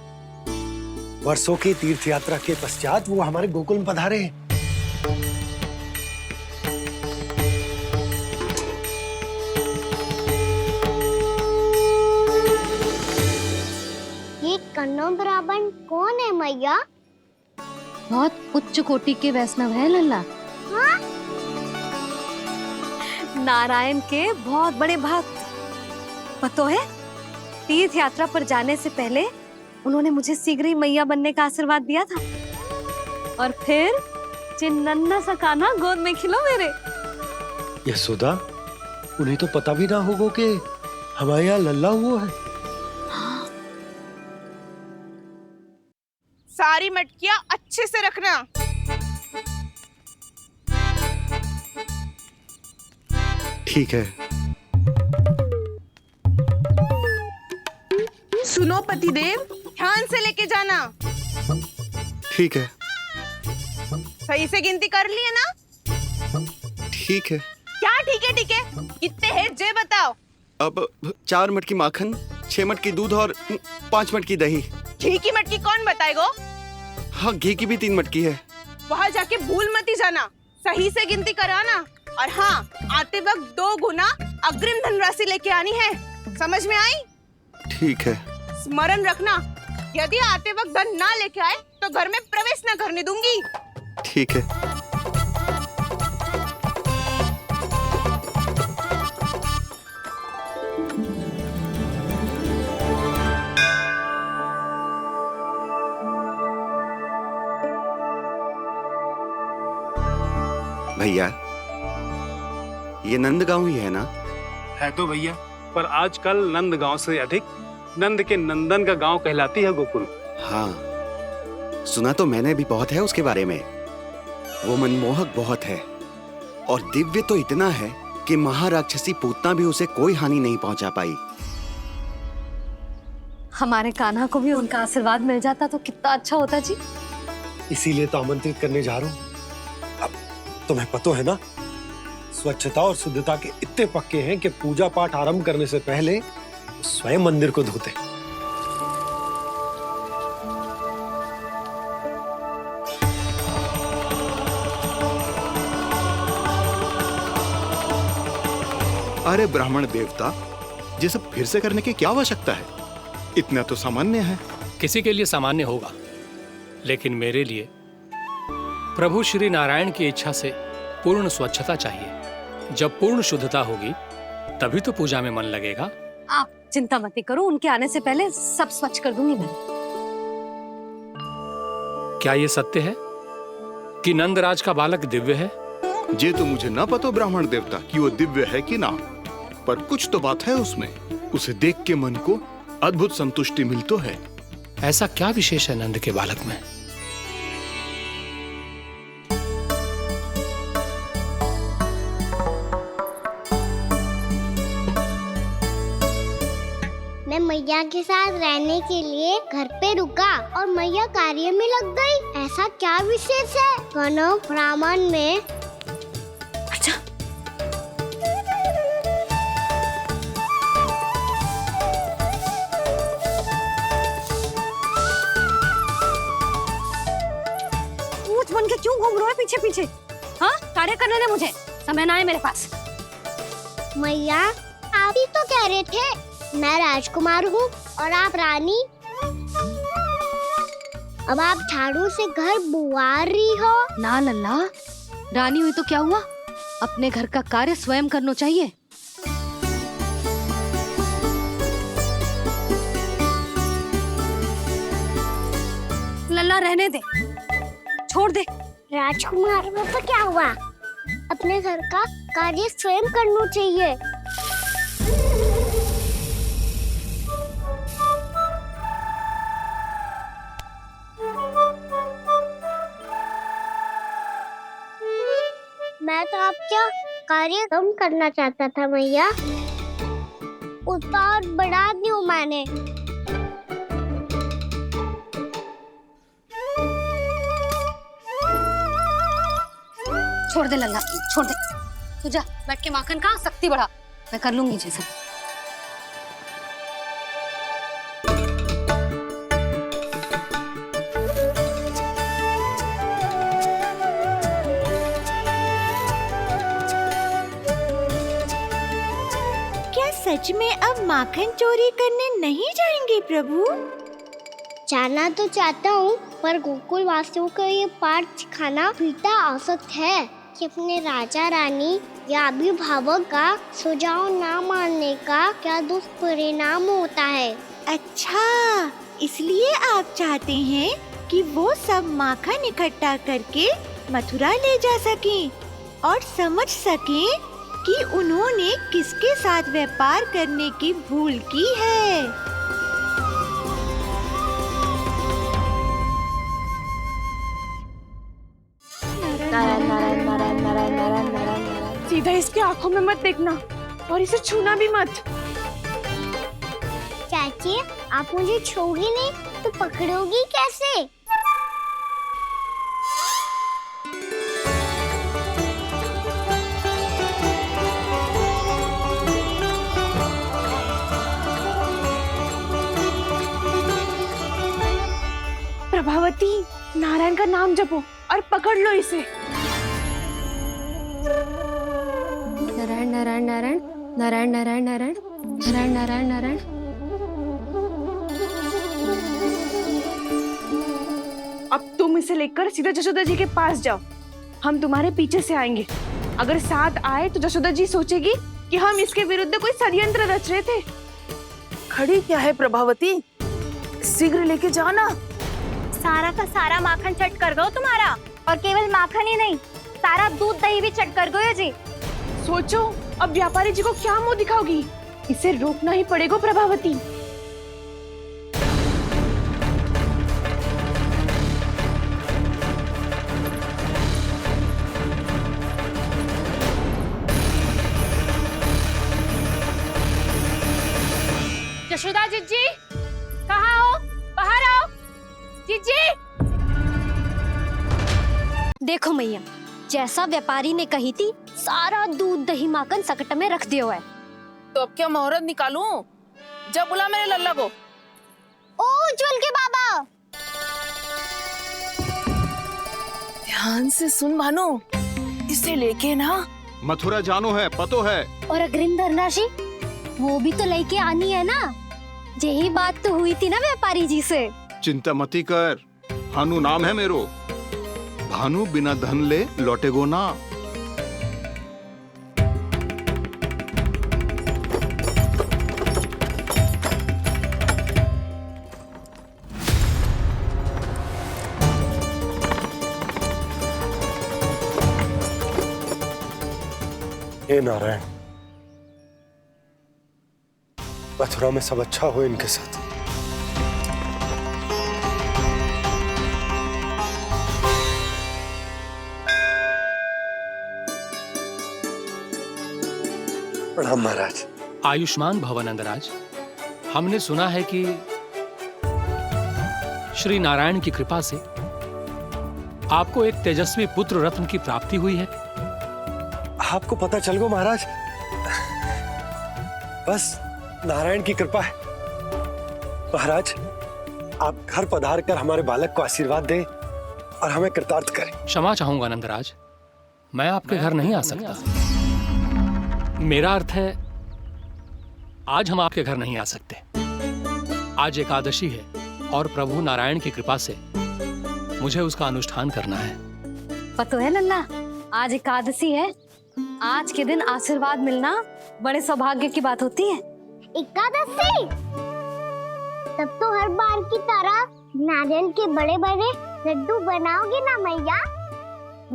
वर्षों की तीर्थ यात्रा के पश्चात वो हमारे गोकुल में पधारे हैं। ये कणव ब्राह्मण कौन है मैया? बहुत उच्च कोटि के वैष्णव है लल्ला। हाँ? नारायण के बहुत बड़े भक्त। पता है, तीर्थ यात्रा पर जाने से पहले उन्होंने मुझे शीघ्र ही मैया बनने का आशीर्वाद दिया था। और फिर चिन्नन्ना सा कान्हा गोद में खिलो मेरे। यशोदा, उन्हें तो पता भी ना होगा कि हमारे यहाँ लल्ला हुआ है। सारी मटकियां अच्छे से रखना। ठीक है। सुनो पतिदेव, ध्यान से लेके जाना। ठीक है। सही से गिनती कर ली है ना? ठीक है। क्या ठीक है? ठीक है कितने हैं जे बताओ। अब 4 मटकी माखन, 6 मटकी दूध और 5 मटकी दही। घी की मटकी कौन बताएगा? हाँ, घी की भी 3 मटकी है। वहाँ जाके भूल मत जाना, सही से गिनती कराना। और हाँ, आते वक्त 2 गुना अग्रिम धनराशि लेके आनी है। समझ में आई? ठीक है। स्मरण रखना, यदि आते वक्त धन ना लेके आए तो घर में प्रवेश न करने दूंगी। ठीक है। भैया, ये नंदगांव ही है ना? है तो भैया, पर आजकल नंदगांव से अधिक नंद के नंदन का गांव कहलाती है गोकुल। हाँ, सुना तो मैंने भी बहुत है उसके बारे में। वो मनमोहक बहुत है और दिव्य तो इतना है कि महाराक्षसी पूतना भी उसे कोई हानि नहीं पहुंचा पाई। हमारे कान्हा को भी उनका आशीर्वाद मिल जाता तो कितना अच्छा होता जी। इसीलिए तो आमंत्रित करने जा रहा हूँ। अब तुम्हें पता है ना, स्वच्छता और शुद्धता के इतने पक्के हैं कि पूजा पाठ आरंभ करने से पहले स्वयं मंदिर को धोते। अरे ब्राह्मण देवता, ये सब फिर से करने की क्या आवश्यकता है? इतना तो सामान्य है। किसी के लिए सामान्य होगा, लेकिन मेरे लिए प्रभु श्री नारायण की इच्छा से पूर्ण स्वच्छता चाहिए। जब पूर्ण शुद्धता होगी तभी तो पूजा में मन लगेगा। आप चिंता मत करो, उनके आने से पहले सब स्वच्छ कर दूंगी मैं। क्या ये सत्य है कि नंदराज का बालक दिव्य है? ये तो मुझे ना पता ब्राह्मण देवता कि वो दिव्य है कि ना, पर कुछ तो बात है उसमें। उसे देख के मन को अद्भुत संतुष्टि मिल तो है। ऐसा क्या विशेष है नंद के बालक में? मैं मैया के साथ रहने के लिए घर पे रुका और मैया कार्य में लग गई। ऐसा क्या विशेष है दोनों ब्राह्मण में? अच्छा, पूछ बन के क्यों घूम रहे हो पीछे पीछे? हाँ, कार्य करने दे मुझे, समय ना है मेरे पास। मैया, आप ही तो कह रहे थे मैं राजकुमार हूँ और आप रानी। अब आप झाड़ू से घर बुआ रही हो। ना लल्ला, रानी हुई तो क्या हुआ, अपने घर का कार्य स्वयं करना चाहिए। लल्ला रहने दे, छोड़ दे। राजकुमार में तो क्या हुआ, अपने घर का कार्य स्वयं करना चाहिए। मैं तो आपका कार्य कम करना चाहता था मैया, उसका और बढ़ा दूं मैंने। छोड़ दे लल्ला, छोड़ दे। तू जा बैठ के माखन खा, शक्ति बढ़ा, मैं कर लूंगी जैसे। सच में अब माखन चोरी करने नहीं जाएंगे प्रभु? जाना तो चाहता हूँ, पर गोकुल वासियों को ये पाठ सिखाना पिता औसत है कि अपने राजा रानी या अभिभावक का सुझाव ना मानने का क्या दुष्परिणाम होता है। अच्छा, इसलिए आप चाहते हैं कि वो सब माखन इकट्ठा करके मथुरा ले जा सकें और समझ सकें कि उन्होंने किसके साथ व्यापार करने की भूल की है। नारायण नारायण नारायण नारायण नारायण नारायण। सीधा इसके आंखों में मत देखना और इसे छूना भी मत। चाची, आप मुझे छोड़ोगी नहीं तो पकड़ोगी कैसे? प्रभावती, नारायण का नाम जपो और पकड़ लो इसे। नारायण नारायण नारायण नारायण नारायण नारायण नारायण नारायण नारायण। अब तुम इसे लेकर सीधा जशोदा जी के पास जाओ, हम तुम्हारे पीछे से आएंगे। अगर साथ आए तो जशोदा जी सोचेगी कि हम इसके विरुद्ध कोई षड्यंत्र रच रहे थे। खड़ी क्या है प्रभावती, शीघ्र लेके जाना। सारा का सारा माखन चट कर गो तुम्हारा, और केवल माखन ही नहीं, सारा दूध दही भी चट कर गो जी। सोचो अब व्यापारी जी को क्या मुंह दिखाओगी, इसे रोकना ही पड़ेगा प्रभावती। यशोदा जीजी, कहाँ हो? बाहर आओ जीजी। देखो मैया, जैसा व्यापारी ने कही थी, सारा दूध दही माखन सकट में रख दिया है। तो अब क्या मुहूर्त निकालूं? जब बुला मेरे लल्ला को। ओ उज्जवल के बाबा, ध्यान से सुन भानु, इसे लेके ना मथुरा जानो है, पतो है। और अग्रिम धनराशि वो भी तो लेके आनी है ना। यही बात तो हुई थी ना व्यापारी जी से। चिंता मती कर, भानु नाम है मेरो। भानु बिना धन ले लौटेगो ना। हे नारायण, मथुरा में सब अच्छा हो इनके साथ। प्रणाम महाराज। आयुष्मान भव नंदराज। हमने सुना है कि श्री नारायण की कृपा से आपको एक तेजस्वी पुत्र रत्न की प्राप्ति हुई है। आपको पता चल गो महाराज, बस नारायण की कृपा है। महाराज, आप घर पधार कर हमारे बालक को आशीर्वाद दें और हमें कृतार्थ करें। क्षमा चाहूंगा नंदराज, मैं आपके घर नहीं आ सकता। मेरा अर्थ है आज हम आपके घर नहीं आ सकते। आज एकादशी है और प्रभु नारायण की कृपा से मुझे उसका अनुष्ठान करना है। पता है नन्ना, आज एकादशी है। आज के दिन आशीर्वाद मिलना बड़े सौभाग्य की बात होती है। एकादशी, तब तो हर बार की तरह नारियल के बड़े बड़े लड्डू बनाओगे ना मैया?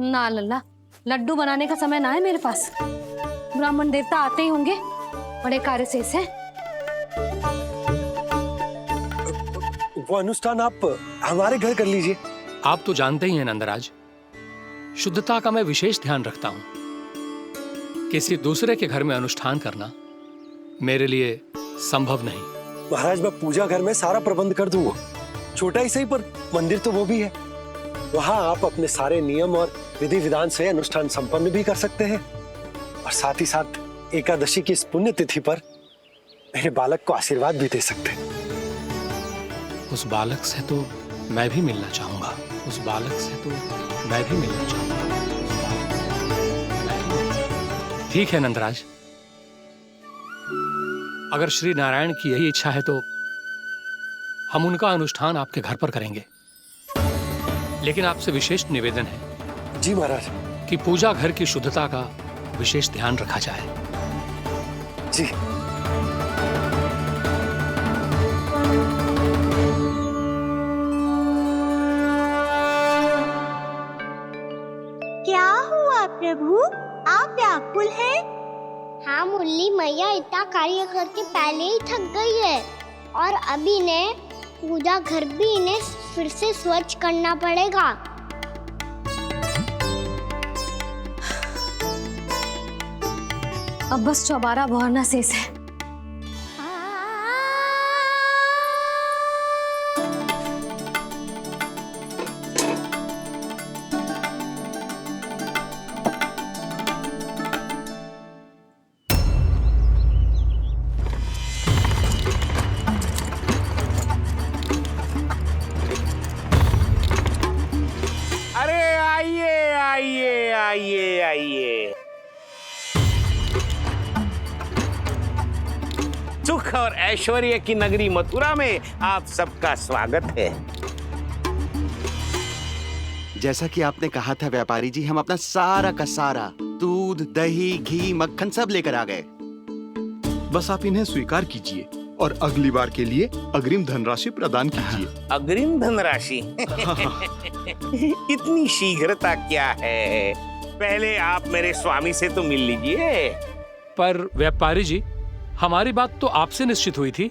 ना लल्ला, लड्डू बनाने का समय ना है मेरे पास। ब्राह्मण देवता आते ही होंगे, बड़े कार्य शेष हैं। वो अनुष्ठान आप हमारे घर कर लीजिए। आप तो जानते ही हैं नंदराज, शुद्धता का मैं विशेष ध्यान रखता हूं। किसी दूसरे के घर में अनुष्ठान करना मेरे लिए संभव नहीं। महाराज, मैं पूजा घर में सारा प्रबंध कर दूंगा। छोटा ही सही, पर मंदिर तो वो भी है। वहां आप अपने सारे नियम और विधि विधान से अनुष्ठान संपन्न भी कर सकते हैं और साथ ही साथ एकादशी की इस पुण्य तिथि पर मेरे बालक को आशीर्वाद भी दे सकते हैं। उस बालक से तो मैं भी मिलना चाहूंगा। उस बालक से तो मैं भी मिलना चाहूंगा। ठीक है नंदराज, अगर श्री नारायण की यही इच्छा है तो हम उनका अनुष्ठान आपके घर पर करेंगे। लेकिन आपसे विशेष निवेदन है। जी महाराज। कि पूजा घर की शुद्धता का विशेष ध्यान रखा जाए। जी। क्या हुआ प्रभु, आप व्याकुल हैं? हाँ मुरली, मैया इतना कार्य करके पहले ही थक गई है और अभी इन्हें पूजा घर भी इन्हें फिर से स्वच्छ करना पड़ेगा। अब बस चौबारा बहारना शेष है। अरे आइए आइए आइए आइए। सुख और ऐश्वर्य की नगरी मथुरा में आप सबका स्वागत है। जैसा कि आपने कहा था व्यापारी जी, हम अपना सारा का सारा दूध, दही, घी, मक्खन सब लेकर आ गए। बस आप इन्हें स्वीकार कीजिए और अगली बार के लिए अग्रिम धनराशि प्रदान कीजिए। अग्रिम धनराशि? इतनी शीघ्रता क्या है? पहले आप मेरे स्वामी से तो मिल लीजिए। पर व्यापारी जी, हमारी बात तो आपसे निश्चित हुई थी।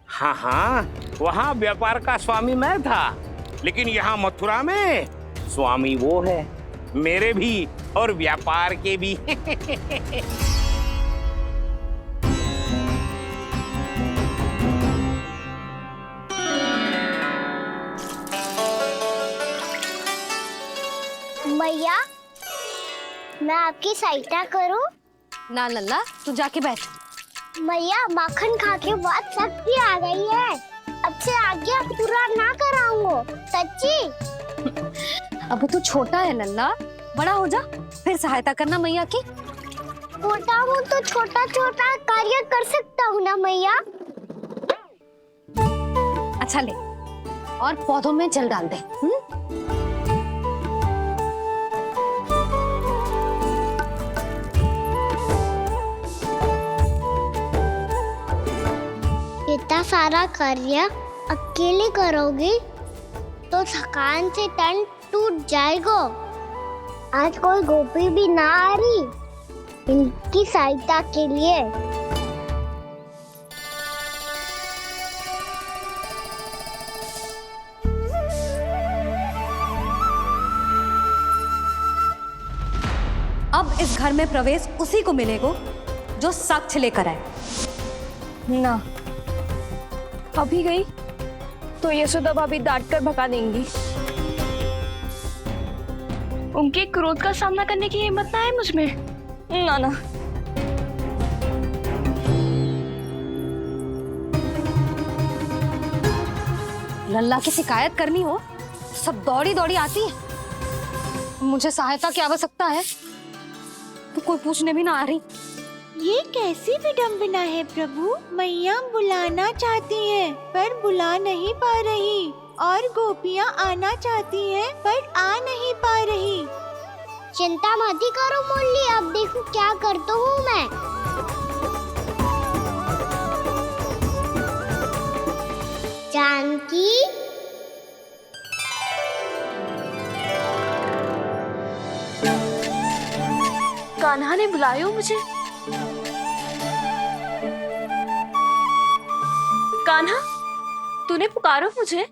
हाँ हाँ, वहाँ व्यापार का स्वामी मैं था, लेकिन यहाँ मथुरा में स्वामी वो है, मेरे भी और व्यापार के भी। भैया, मैं आपकी सहायता करूं? ना लल्ला, तू जाके बैठ। भैया, माखन खा के बहुत शक्ति आ गई है। अब से आगे पूरा ना कराऊंगा, सच्ची। अब तू छोटा है लल्ला, बड़ा हो जा फिर सहायता करना मैया की। छोटा हूँ तो छोटा छोटा कार्य कर सकता हूँ ना मैया। अच्छा ले, और पौधों में जल डाल दे। इतना सारा कार्य अकेले करोगी तो थकान से तन टूट जाएगा। आज कोई गोपी भी ना आ रही इनकी सहायता के लिए। अब इस घर में प्रवेश उसी को मिलेगा जो साक्ष्य लेकर आए। ना, अभी गई तो यशोदा भाभी डांट कर भगा देंगी। उनके क्रोध का सामना करने की हिम्मत ना है मुझ में। ना ना, लल्ला की शिकायत करनी हो सब दौड़ी दौड़ी आती है। मुझे सहायता की आवश्यकता है तो कोई पूछने भी ना आ रही। ये कैसी विडंबना है प्रभु। मैया बुलाना चाहती हैं पर बुला नहीं पा रही, और गोपियाँ आना चाहती हैं पर आ नहीं पा रही। चिंता मत करो मुरली, अब देखो क्या करता हूँ मैं। जानकी, कान्हा ने बुलाया मुझे। कान्हा, तूने पुकारो मुझे।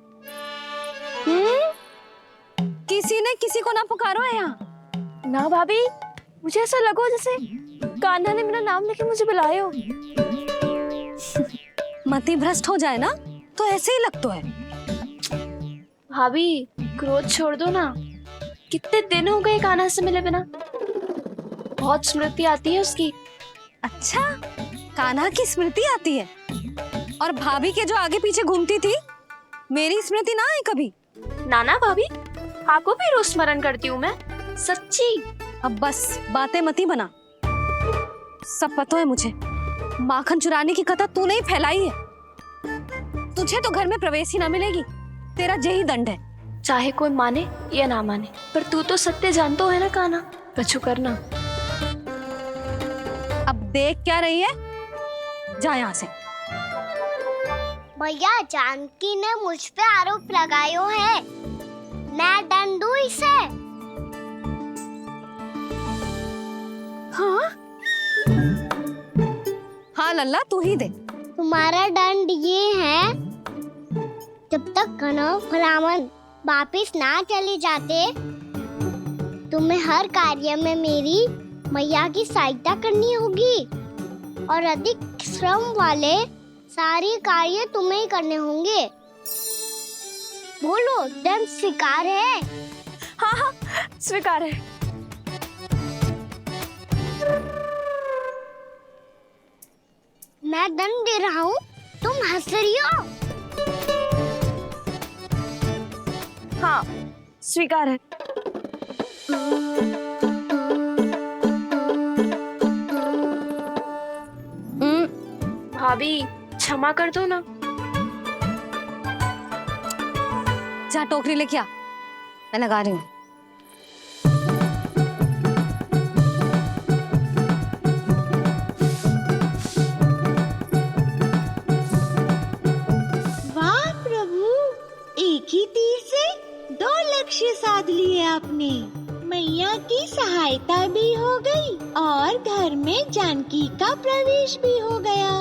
किसी ने किसी को ना पुकारो है यहाँ। ना भाभी, मुझे ऐसा लगो जैसे कान्हा ने मेरा नाम लेके मुझे बुलाया हो। मति भ्रष्ट हो जाए ना तो ऐसे ही लगता है। भाभी, क्रोध छोड़ दो ना। कितने दिन हो गए कान्हा से मिले बिना। बहुत स्मृति आती है उसकी। अच्छा, कान्हा की स्मृति आती है? और भाभी के जो आगे पीछे घूमती थी, मेरी स्मृति ना है कभी? नाना भाभी, आपको भी रोज स्मरण करती हूँ मैं, सच्ची। अब बस बातें मती बना। सब पता है मुझे। माखन चुराने की कथा तूने ही फैलाई है। तुझे तो घर में प्रवेश ही ना मिलेगी। तेरा यही दंड है। चाहे कोई माने या ना माने, पर तू तो सत्य जानतो है ना कान्हा। कछु करना। अब देख क्या रही है, जा यहाँ से। भैया, जानकी ने मुझ पे आरोप लगायो है, मैं दंड दूं इसे। हाँ हाँ लल्ला, तू ही दे। तुम्हारा दंड ये है, जब तक कनव ब्राह्मण वापिस ना चले जाते, तुम्हें हर कार्य में मेरी मैया की सहायता करनी होगी, और अधिक श्रम वाले सारे कार्य तुम्हें ही करने होंगे। बोलो, दंड स्वीकार है? हाँ हाँ, स्वीकार है। मैं दंड दे रहा हूँ, तुम हंस रही हो? हाँ, स्वीकार है। भाभी, क्षमा कर दो ना। जा टोकरी लेके आ, मैं लगा रही हूँ। वाह प्रभु, एक ही तीर से 2 लक्ष्य साध लिए आपने। मैया की सहायता भी हो गई और घर में जानकी का प्रवेश भी हो गया।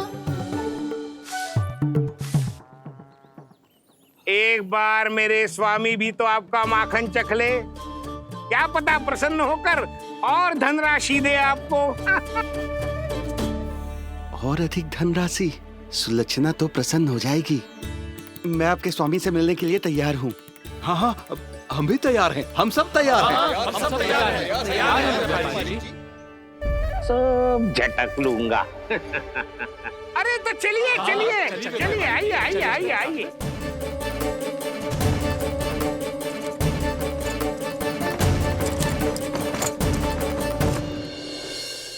एक बार मेरे स्वामी भी तो आपका माखन चख ले, क्या पता प्रसन्न होकर और धनराशि दे आपको। और अधिक धनराशि? सुलक्षणा तो प्रसन्न हो जाएगी। मैं आपके स्वामी से मिलने के लिए तैयार हूँ। हाँ हाँ, हम भी तैयार हैं। हम सब तैयार हैं। हम सब तैयार हैं। सब झटक लूंगा। अरे तो चलिए चलिए चलिए, आइए आइए आइए आइए।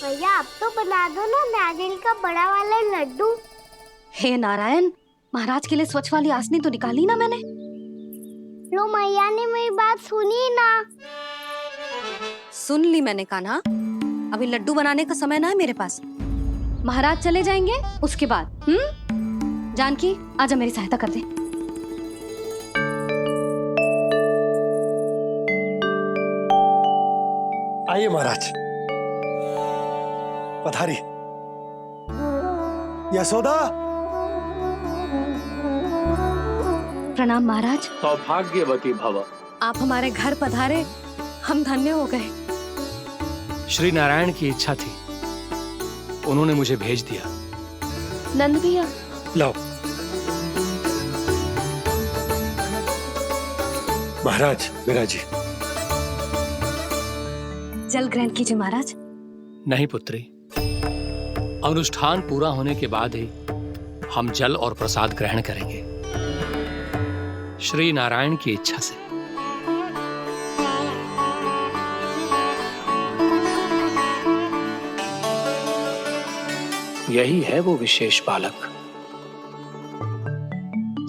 भैया आप तो बना दो ना नारियल का बड़ा वाला लड्डू। हे नारायण, महाराज के लिए स्वच्छ वाली आसनी तो निकाली ना मैंने। लो मैया ने मेरी बात सुनी ना। सुन ली मैंने कान्हा, अभी लड्डू बनाने का समय ना है मेरे पास। महाराज चले जाएंगे उसके बाद। जानकी आजा मेरी सहायता कर दे। आइए महाराज, पधारी। यशोदा। प्रणाम महाराज। सौभाग्यवती भव। आप हमारे घर पधारे, हम धन्य हो गए। श्री नारायण की इच्छा थी, उन्होंने मुझे भेज दिया। नंद भैया लाओ। महाराज मेरा जी। जल ग्रहण कीजिए महाराज। नहीं पुत्री, अनुष्ठान पूरा होने के बाद ही हम जल और प्रसाद ग्रहण करेंगे, श्री नारायण की इच्छा से। यही है वो विशेष बालक।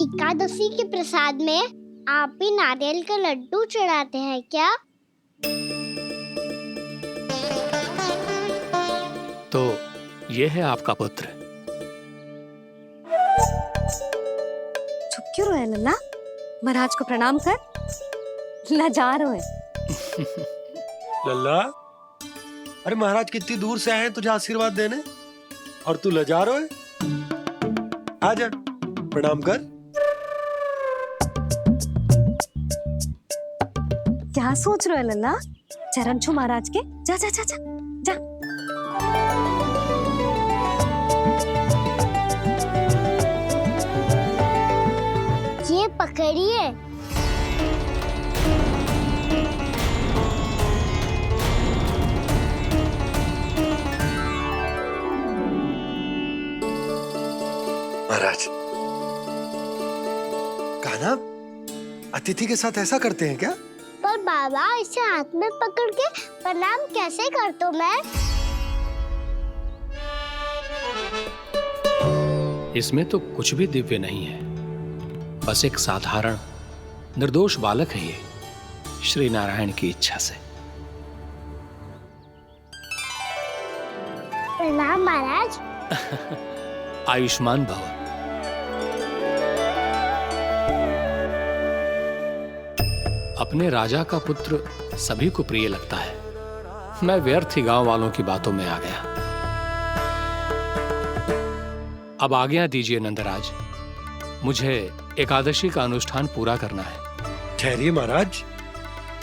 एकादशी के प्रसाद में आप भी नारियल का लड्डू चढ़ाते हैं क्या? तो ये है आपका पुत्र। चुप क्यों रोए लल्ला? महाराज को प्रणाम कर। लाजार रोए। लल्ला, अरे महाराज कितनी दूर से आए हैं तुझे आशीर्वाद देने, और तू लजा रहा है। आजा प्रणाम कर। क्या सोच रहे हो लल्ला? चरण छू महाराज के। जा जा जा जा जा। ये पकड़िए। महाराज, कान्हा अतिथि के साथ ऐसा करते हैं क्या? पर बाबा इसे हाथ में पकड़ के प्रणाम कैसे करता हूँ मैं? इसमें तो कुछ भी दिव्य नहीं है, बस एक साधारण निर्दोष बालक है ये, श्री नारायण की इच्छा से। प्रणाम महाराज। आयुष्मान भव। अपने राजा का पुत्र सभी को प्रिय लगता है। मैं व्यर्थ ही गांव वालों की बातों में आ गया। अब आज्ञा दीजिए नंदराज, मुझे एकादशी का अनुष्ठान पूरा करना है। ठहरिए महाराज,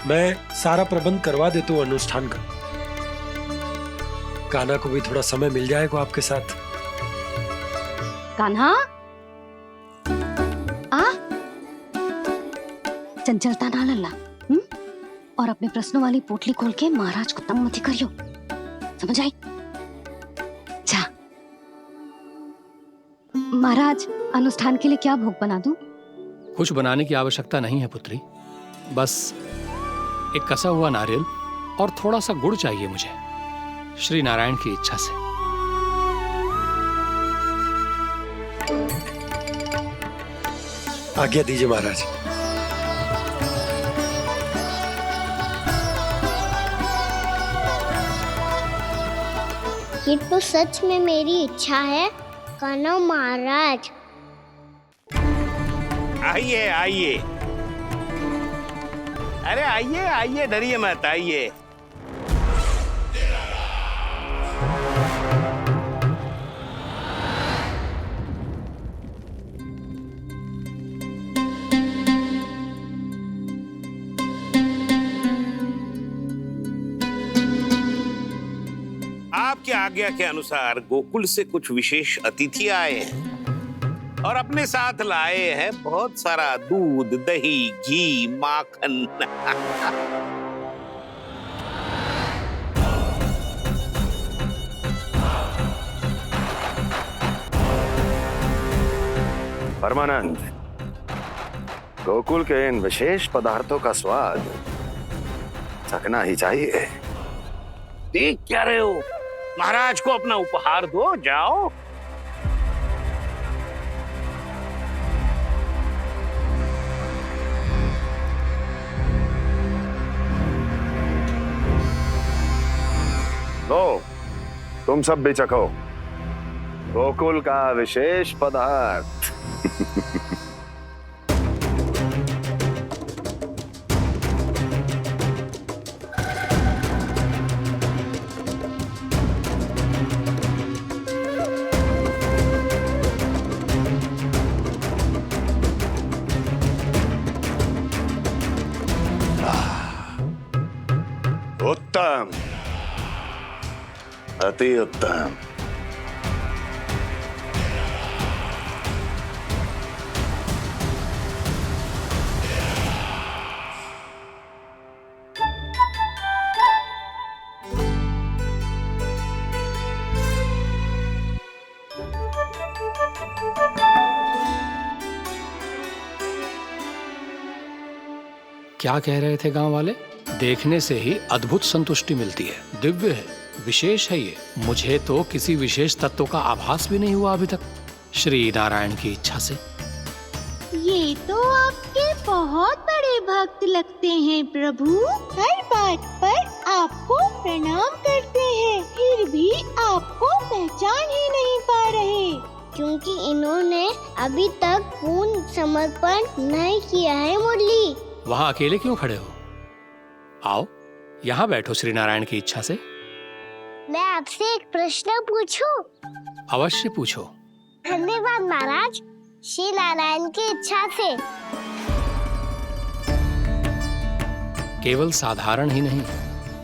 मैं सारा प्रबंध करवा देता हूँ अनुष्ठान का। कान्हा को भी थोड़ा समय मिल जाएगा आपके साथ। कान्हा आ, चंचलता ना लल्ला। और अपने प्रश्नों वाली पोटली खोल के महाराज को तंग मत करियो, समझ आई? जा। महाराज, अनुष्ठान के लिए क्या भोग बना दूं? कुछ बनाने की आवश्यकता नहीं है पुत्री, बस एक कसा हुआ नारियल और थोड़ा सा गुड़ चाहिए मुझे, श्री नारायण की इच्छा से। आज्ञा दीजिए महाराज। ये तो सच में मेरी इच्छा है कान्हा महाराज। आइए आइए, अरे आइए आइए, डरिए मत, आइए। आपकी आज्ञा के अनुसार गोकुल से कुछ विशेष अतिथि आए हैं और अपने साथ लाए हैं बहुत सारा दूध, दही, घी, माखन। परमानंद, गोकुल के इन विशेष पदार्थों का स्वाद चखना ही चाहिए। देख क्या रहे हो? महाराज को अपना उपहार दो, जाओ। लो, तुम सब भी चखो गोकुल का विशेष पदार्थ। उत्तम, अति उत्तम। क्या कह रहे थे गांव वाले? देखने से ही अद्भुत संतुष्टि मिलती है, दिव्य है, विशेष है ये। मुझे तो किसी विशेष तत्व का आभास भी नहीं हुआ अभी तक, श्री नारायण की इच्छा से। ये तो आपके बहुत बड़े भक्त लगते हैं प्रभु। हर बात पर आपको प्रणाम करते हैं, फिर भी आपको पहचान ही नहीं पा रहे। क्योंकि इन्होंने अभी तक पूर्ण समर्पण नहीं किया है मुरली। वहाँ अकेले क्यों खड़े हो? आओ यहाँ बैठो श्री नारायण की इच्छा से। मैं आपसे एक प्रश्न पूछूं? अवश्य पूछो। धन्यवाद महाराज, श्री नारायण की इच्छा से। केवल साधारण ही नहीं,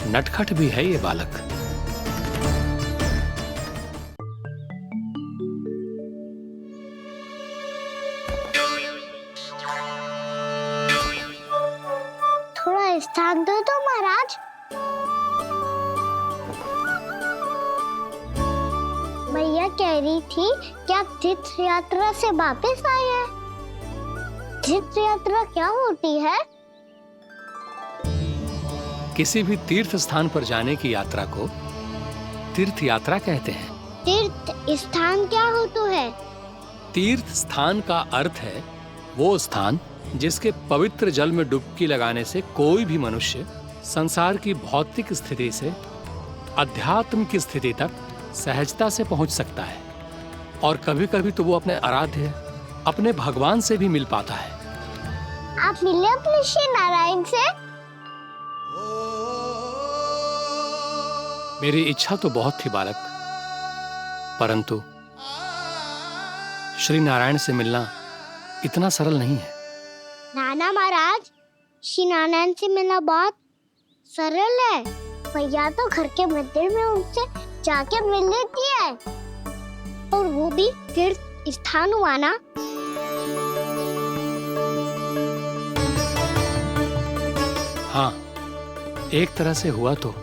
नटखट भी है ये बालक। थोड़ा स्थान दो तो महाराज। भैया कह रही थी कि आप तीर्थ यात्रा से वापस आए हैं। तीर्थ यात्रा क्या होती है? किसी भी तीर्थ स्थान पर जाने की यात्रा को तीर्थ यात्रा कहते हैं। तीर्थ स्थान क्या होता है? तीर्थ स्थान का अर्थ है वो स्थान जिसके पवित्र जल में डुबकी लगाने से कोई भी मनुष्य संसार की भौतिक स्थिति से अध्यात्म की स्थिति तक सहजता से पहुंच सकता है, और कभी कभी तो वो अपने आराध्य, अपने भगवान से भी मिल पाता है। आप मिले अपने श्री नारायण से? मेरी इच्छा तो बहुत थी बालक, परंतु श्री नारायण से मिलना इतना सरल नहीं है। नाना महाराज, श्री नारायण से मिलना बहुत सरल है। भैया तो घर के मंदिर में उनसे जाके मिल लेती है, और वो भी तीर्थ स्थान हुआ ना। हाँ, एक तरह से हुआ तो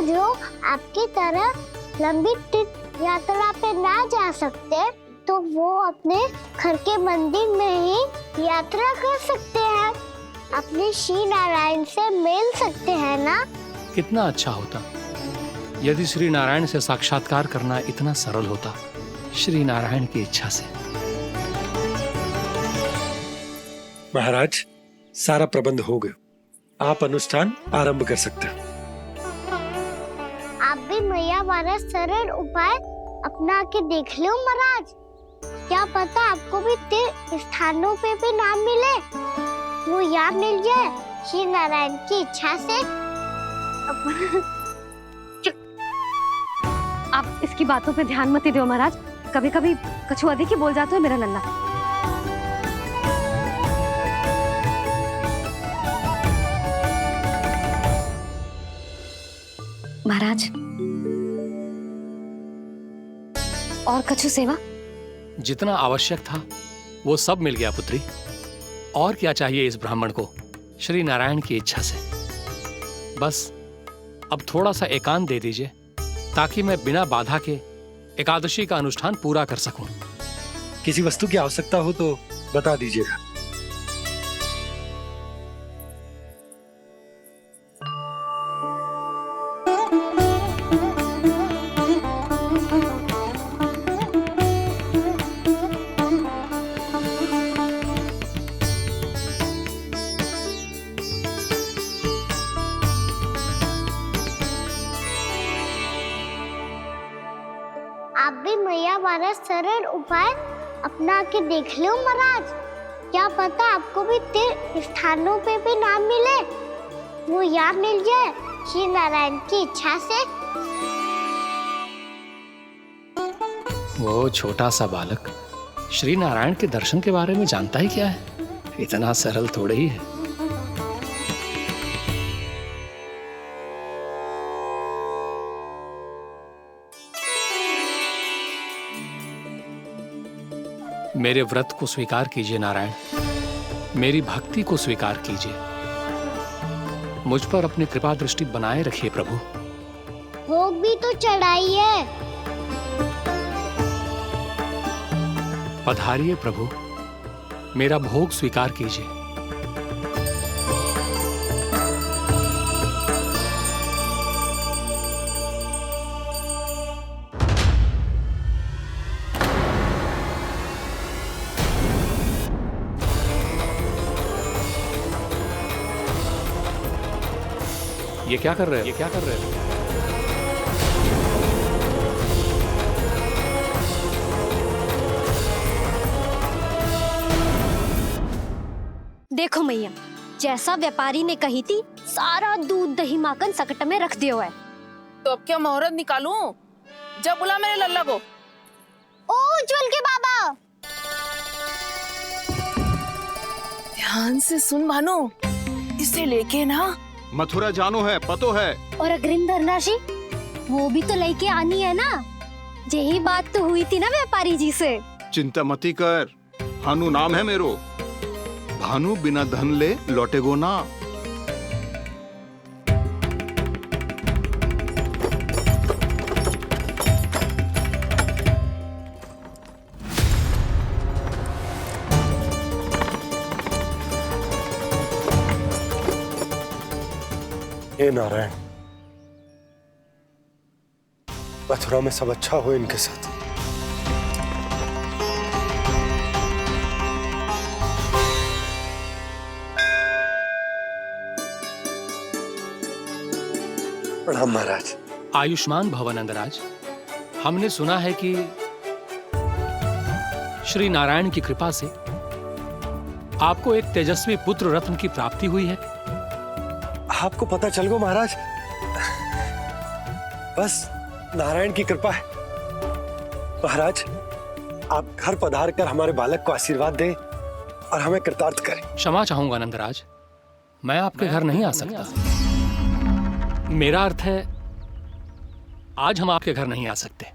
जो आपकी तरह लंबी तीर्थ यात्रा पे ना जा सकते, तो वो अपने घर के मंदिर में ही यात्रा कर सकते हैं, अपने श्री नारायण से मिल सकते हैं ना। कितना अच्छा होता यदि श्री नारायण से साक्षात्कार करना इतना सरल होता, श्री नारायण की इच्छा से। महाराज, सारा प्रबंध हो गया, आप अनुष्ठान आरंभ कर सकते हैं। आप भी मैया वाला सरल उपाय अपना के देख लो महाराज। क्या पता आपको भी तीर्थ स्थानों पे भी नाम मिले, वो यहाँ मिल जाए श्री नारायण की इच्छा से। आप इसकी बातों पे ध्यान मत दो महाराज, कभी कभी कछु अधिक ही बोल जाते हो मेरा लल्ला। महाराज, और कछु सेवा? जितना आवश्यक था वो सब मिल गया पुत्री। और क्या चाहिए इस ब्राह्मण को श्री नारायण की इच्छा से? बस अब थोड़ा सा एकांत दे दीजिए, ताकि मैं बिना बाधा के एकादशी का अनुष्ठान पूरा कर सकूं। किसी वस्तु की आवश्यकता हो तो बता दीजिएगा। आप भी मैया वाला सरल उपाय अपना के देख लो महाराज। क्या पता आपको भी तीर्थ स्थानों पे भी नाम मिले, वो यहाँ मिल जाए श्री नारायण की इच्छा से। वो छोटा सा बालक श्री नारायण के दर्शन के बारे में जानता ही क्या है? इतना सरल थोड़े ही है। मेरे व्रत को स्वीकार कीजिए नारायण, मेरी भक्ति को स्वीकार कीजिए। मुझ पर अपनी कृपा दृष्टि बनाए रखिए प्रभु। भोग भी तो चढ़ाइए। पधारिए प्रभु, मेरा भोग स्वीकार कीजिए। ये क्या कर रहे हो? ये क्या कर रहे हो? देखो मैया, जैसा व्यापारी ने कही थी सारा दूध दही माखन सकट में रख दियो है। तो अब क्या मुहूर्त निकालूं? जब बुला मेरे लल्ला को। ओ उज्जवल के बाबा, ध्यान से सुन भानु, इसे लेके ना मथुरा जानो है, पतो है। और अग्रिम धनराशि वो भी तो लेके आनी है ना। यही बात तो हुई थी ना व्यापारी जी से। चिंता मती कर, भानु नाम है मेरो। भानु बिना धन ले लौटेगो ना। हे नारायण, मथुरा में सब अच्छा हो इनके साथ। प्रणाम महाराज। आयुष्मान भव नंदराज। हमने सुना है कि श्री नारायण की कृपा से आपको एक तेजस्वी पुत्र रत्न की प्राप्ति हुई है। आपको पता चल गो महाराज, बस नारायण की कृपा है। महाराज, आप घर पधार कर हमारे बालक को आशीर्वाद दें और हमें कृतार्थ करें। क्षमा चाहूंगा नंदराज, मैं आपके घर नहीं आ सकता। मेरा अर्थ है आज हम आपके घर नहीं आ सकते।